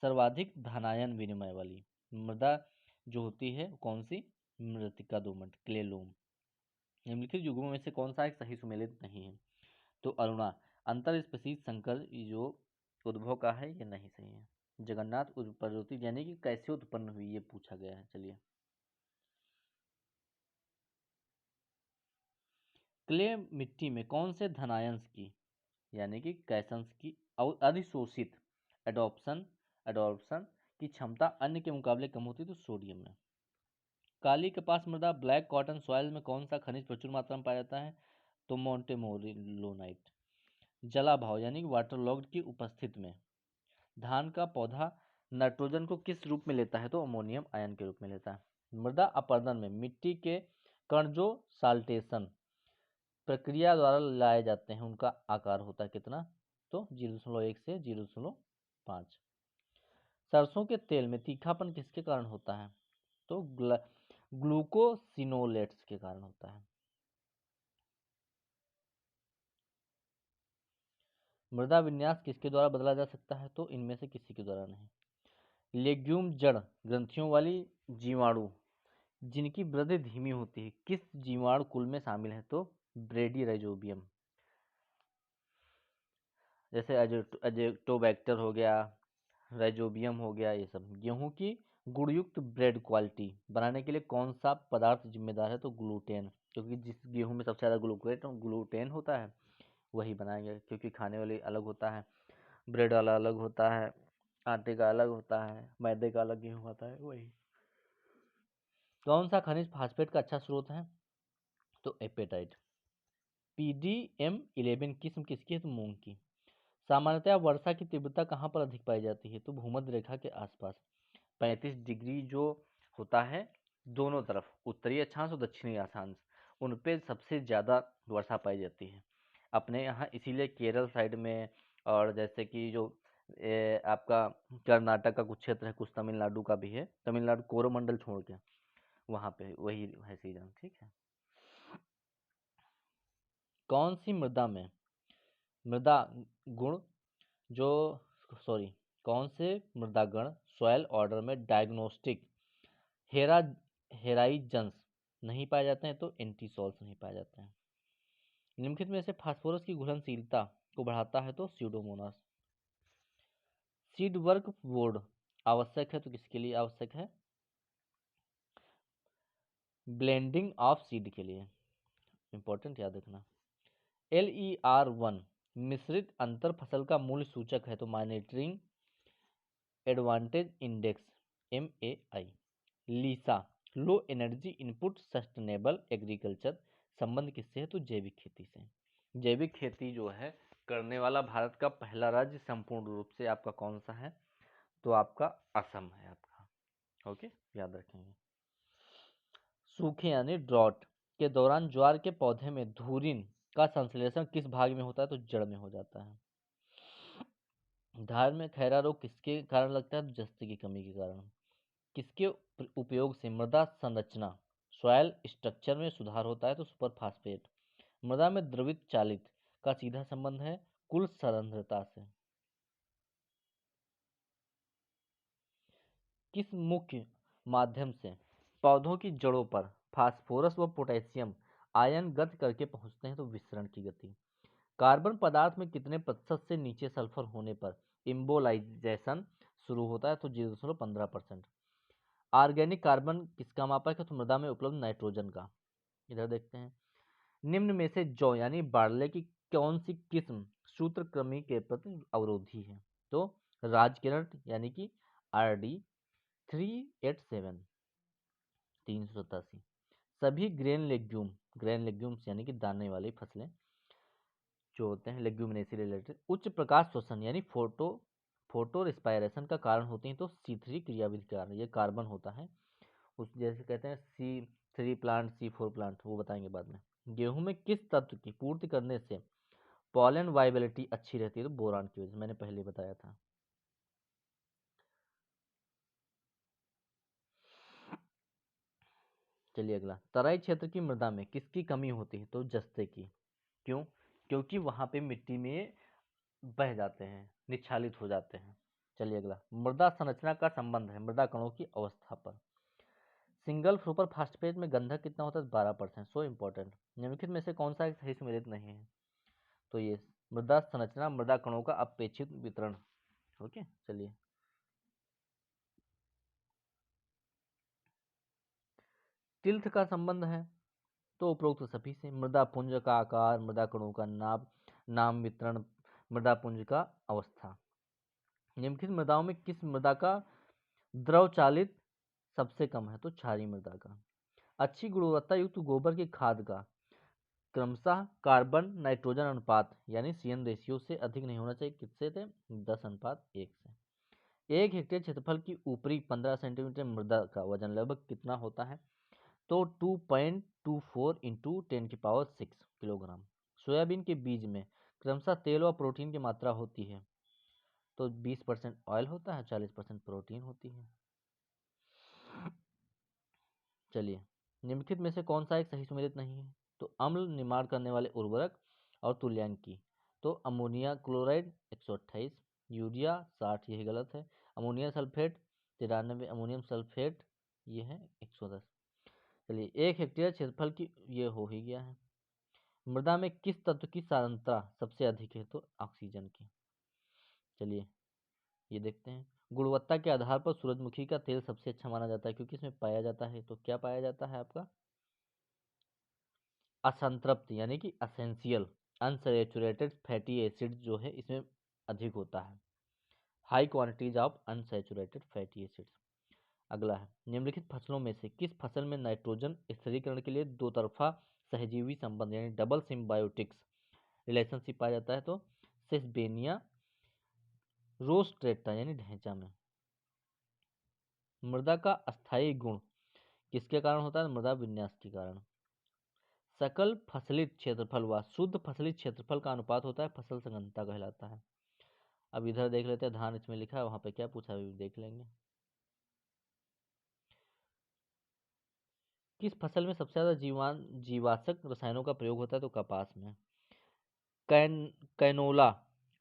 सर्वाधिक धनायन विनिमय वाली मृदा जो होती है कौन सी, मृत्तिका दोमट, क्ले लोम। निम्नलिखित युग्मों में से कौन सा एक सही सुमेलित नहीं है, तो अरुणा। अंतर स्पीशीज संकर जो उद्भव का है ये नहीं सही है। जगन्नाथ उत्पत्ति यानी कि कैसे उत्पन्न हुई ये पूछा गया है, चलिए। क्ले मिट्टी में कौन से धनायंश की यानी कि कैसंस की अधिशोषित एडॉप्शन एडॉप्शन की क्षमता अन्य के मुकाबले कम होती है, तो सोडियम में। काली कपास मृदा ब्लैक कॉटन सॉइल में कौन सा खनिज प्रचुर मात्रा में पाया जाता है, तो मोन्टेमोरिलोनाइट। जलाभाव यानी कि वाटरलॉग्ड की उपस्थिति में धान का पौधा नाइट्रोजन को किस रूप में लेता है, तो अमोनियम आयन के रूप में लेता है। मृदा अपरदन में मिट्टी के कण जो साल्टेशन प्रक्रिया द्वारा लाए जाते हैं उनका आकार होता है कितना, तो 0.1 से 0.5। सरसों के तेल में तीखापन किसके कारण होता है, तो ग्लूकोसिनोलेट्स के कारण होता है। मृदा विन्यास किसके द्वारा बदला जा सकता है, तो इनमें से किसी के द्वारा नहीं। लेग्यूम जड़ ग्रंथियों वाली जीवाणु जिनकी वृद्धि धीमी होती है किस जीवाणु कुल में शामिल है, तो ब्रेडी राइजोबियम। जैसे अजेक्टोबैक्टर हो गया, राइजोबियम हो गया, ये सब। गेहूं की गुणयुक्त ब्रेड क्वालिटी बनाने के लिए कौन सा पदार्थ जिम्मेदार है, तो ग्लूटेन, क्योंकि जिस गेहूं में सबसे ज़्यादा ग्लूटेन होता है वही बनाएंगे, क्योंकि खाने वाले अलग होता है, ब्रेड वाला अलग होता है, आटे का अलग होता है, मैदे का अलग गेहूं होता है, वही। कौन सा खनिज फास्फेट का अच्छा स्रोत है, तो एपेटाइट। PDM11 किस्म किसकी है? तो मूंग की। सामान्यतः वर्षा की तीव्रता कहाँ पर अधिक पाई जाती है? तो भूमध्य रेखा के आसपास। 35 डिग्री जो होता है दोनों तरफ, उत्तरी अक्षांश और दक्षिणी अक्षांश, उन पे सबसे ज़्यादा वर्षा पाई जाती है अपने यहाँ। इसीलिए केरल साइड में, और जैसे कि जो आपका कर्नाटक का कुछ क्षेत्र है, कुछ तमिलनाडु का भी है, तमिलनाडु कोरोमंडल छोड़ के वहाँ पे वही है सीजन। ठीक है। कौन सी मृदा में मृदा गुण जो सॉरी कौन से मृदा गण सॉयल ऑर्डर में डायग्नोस्टिक हेरा हेराइजन्स नहीं पाए जाते हैं? तो एंटीसॉल्स नहीं पाए जाते हैं। निम्नलिखित में से फास्फोरस की घुलनशीलता को बढ़ाता है? तो स्यूडोमोनास। सीड वर्क बोर्ड आवश्यक है? तो किसके लिए आवश्यक है? ब्लेंडिंग ऑफ सीड के लिए। इंपॉर्टेंट याद रखना। LER1 मिश्रित अंतर फसल का मूल्य सूचक है? तो monitoring advantage index MAI। LISA low energy input sustainable agriculture संबंध किससे है? तो जैविक खेती से। जैविक खेती जो है करने वाला भारत का पहला राज्य संपूर्ण रूप से आपका कौन सा है? तो आपका असम है आपका। ओके, याद रखेंगे। सूखे यानी ड्रॉट के दौरान ज्वार के पौधे में धूरिन का संश्लेषण किस भाग में होता है? तो जड़ में हो जाता है। धान में खैरा रोग किसके कारण लगता है? तो जस्ते की कमी के कारण। किसके उपयोग से मृदा संरचना सॉयल स्ट्रक्चर में सुधार होता है? तो सुपर फास्फेट। मृदा में द्रवित चालित का सीधा संबंध है कुल सांद्रता से। किस मुख्य माध्यम से पौधों की जड़ों पर फास्फोरस व पोटेशियम आयन गति करके पहुंचते हैं? तो विसरण की गति। कार्बन पदार्थ में कितने प्रतिशत से नीचे सल्फर होने पर इम्बोलाइजेशन शुरू होता है? तो 0.15%। ऑर्गेनिक कार्बन किसका मापक है? तो मृदा में उपलब्ध नाइट्रोजन का। इधर देखते हैं। निम्न में से जौ यानी बार्ले की कौन सी किस्म सूत्रकृमि के प्रति अवरोधी है? तो राजकिरण यानी कि RD 387 387। सभी ग्रेन लेग्यूम्स यानी कि दाने वाली फसलें जो होते हैं लेग्यूमिनेसी रिलेटेड उच्च प्रकाश शोषण यानी फोटो रिस्पायरेशन का कारण होती हैं? तो C3 क्रियाविधि के कारण। ये कार्बन होता है उस जैसे कहते हैं C3 प्लांट, C4 प्लांट, वो बताएंगे बाद में। गेहूं में किस तत्व की पूर्ति करने से पॉलन वाइबिलिटी अच्छी रहती है? तो बोरान की वजह से, मैंने पहले बताया था। चलिए अगला। तराई क्षेत्र की मृदा में किसकी कमी होती है? तो जस्ते की। क्यों? क्योंकि वहां पे मिट्टी में बह जाते हैं, निच्छालित हो जाते हैं। चलिए अगला। मृदा संरचना का संबंध है मृदा कणों की अवस्था पर। सिंगल सुपर फास्फेट में गंधक कितना होता है? 12%। So important. निम्नलिखित में से कौन सा एक सही सम्मिलित नहीं है? तो ये मृदा संरचना मृदा कणों का अपेक्षित वितरण। ओके, चलिए। तिल्थ का संबंध है? तो उपरोक्त सभी से। मृदा पुंज का आकार, मृदा कणों का नाम वितरण, मृदा पुंज का अवस्था। निम्नलिखित मृदाओं में किस मृदा का द्रव चालित सबसे कम है? तो क्षारीय मृदा का। अच्छी गुणवत्ता युक्त गोबर की खाद का क्रमशः कार्बन नाइट्रोजन अनुपात यानी CN रेशियो से अधिक नहीं होना चाहिए। किससे थे? 10:1 से। 1 हेक्टेयर क्षेत्रफल की ऊपरी 15 सेंटीमीटर मृदा का वजन लगभग कितना होता है? तो 2.24 इंटू 10⁶ किलोग्राम। सोयाबीन के बीज में क्रमशः तेल व प्रोटीन की मात्रा होती है? तो 20% ऑयल होता है, 40% प्रोटीन होती है। चलिए, निम्नलिखित में से कौन सा एक सही सुमेलित नहीं है? तो अम्ल निर्माण करने वाले उर्वरक और तुल्यांकी। तो अमोनिया क्लोराइड 128, यूरिया 60, यही गलत है। अमोनियम सल्फेट 93, अमोनियम सल्फेट ये है 110। चलिए, 1 हेक्टेयर क्षेत्रफल की ये हो ही गया है। मृदा में किस तत्व की सांद्रता सबसे अधिक है? तो ऑक्सीजन की। चलिए ये देखते हैं। गुणवत्ता के आधार पर सूरजमुखी का तेल सबसे अच्छा माना जाता है क्योंकि इसमें पाया जाता है, तो क्या पाया जाता है आपका? असंतृप्त यानी कि असेंशियल अनसैचुरेटेड फैटी एसिड जो है इसमें अधिक होता है। High quantities of unsaturated fatty acids. अगला है। निम्नलिखित फसलों में से किस फसल में नाइट्रोजन स्थिरीकरण के लिए दो तरफा सहजीवी संबंध यानी डबल सिम्बायोटिक्स रिलेशनशिप पाया जाता है तो सेस्बेनिया रोस्ट्रेटा यानी ढैंचा में। मृदा का अस्थायी गुण किसके कारण होता है? मृदा विन्यास के कारण। सकल फसलित क्षेत्रफल व शुद्ध फसलित क्षेत्रफल का अनुपात होता है फसल संघनता कहलाता है। अब इधर देख लेते हैं, धान इसमें लिखा है, वहां पे क्या पूछा है देख लेंगे। किस फसल में सबसे ज्यादा जीवाश्म रसायनों का प्रयोग होता है? तो कपास में। कैनोला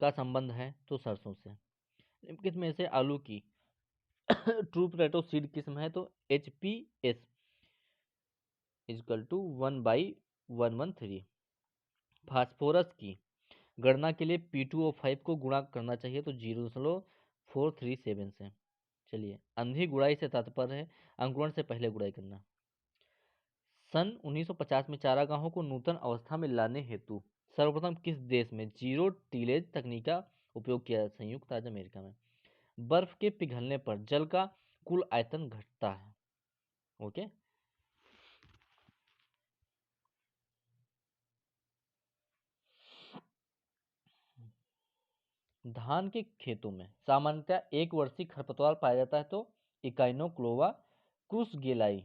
का संबंध है तो सरसों से। निम्नलिखित में से आलू की ट्रू पोटैटो सीड किस्म है तो HPS इजकल टू 1/113। फास्फोरस की गणना के लिए P2O5 को गुणा करना चाहिए तो 0.437 से। चलिए, अंधी गुड़ाई से तात्पर्य है अंकुरण से पहले गुड़ाई करना। सन 1950 में चारागाहों को नूतन अवस्था में लाने हेतु सर्वप्रथम किस देश में जीरो टीलेज तकनीक का उपयोग किया? संयुक्त राज्य अमेरिका में। बर्फ के पिघलने पर जल का कुल आयतन घटता है। ओके। धान के खेतों में सामान्यतः एक वर्षीय खरपतवार पाया जाता है तो इकाइनोक्लोवा क्रूसगेलाई।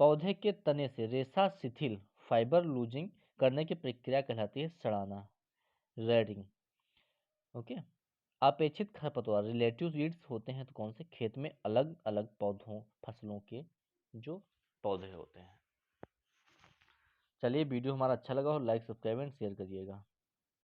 पौधे के तने से रेशा शिथिल फाइबर लूजिंग करने की प्रक्रिया कहलाती है सड़ाना, रेडिंग। ओके। अपेक्षित खरपतवार रिलेटिव वीड्स होते हैं तो कौन से? खेत में अलग अलग पौधों फसलों के जो पौधे होते हैं। चलिए, वीडियो हमारा अच्छा लगा हो लाइक सब्सक्राइब एंड शेयर करिएगा।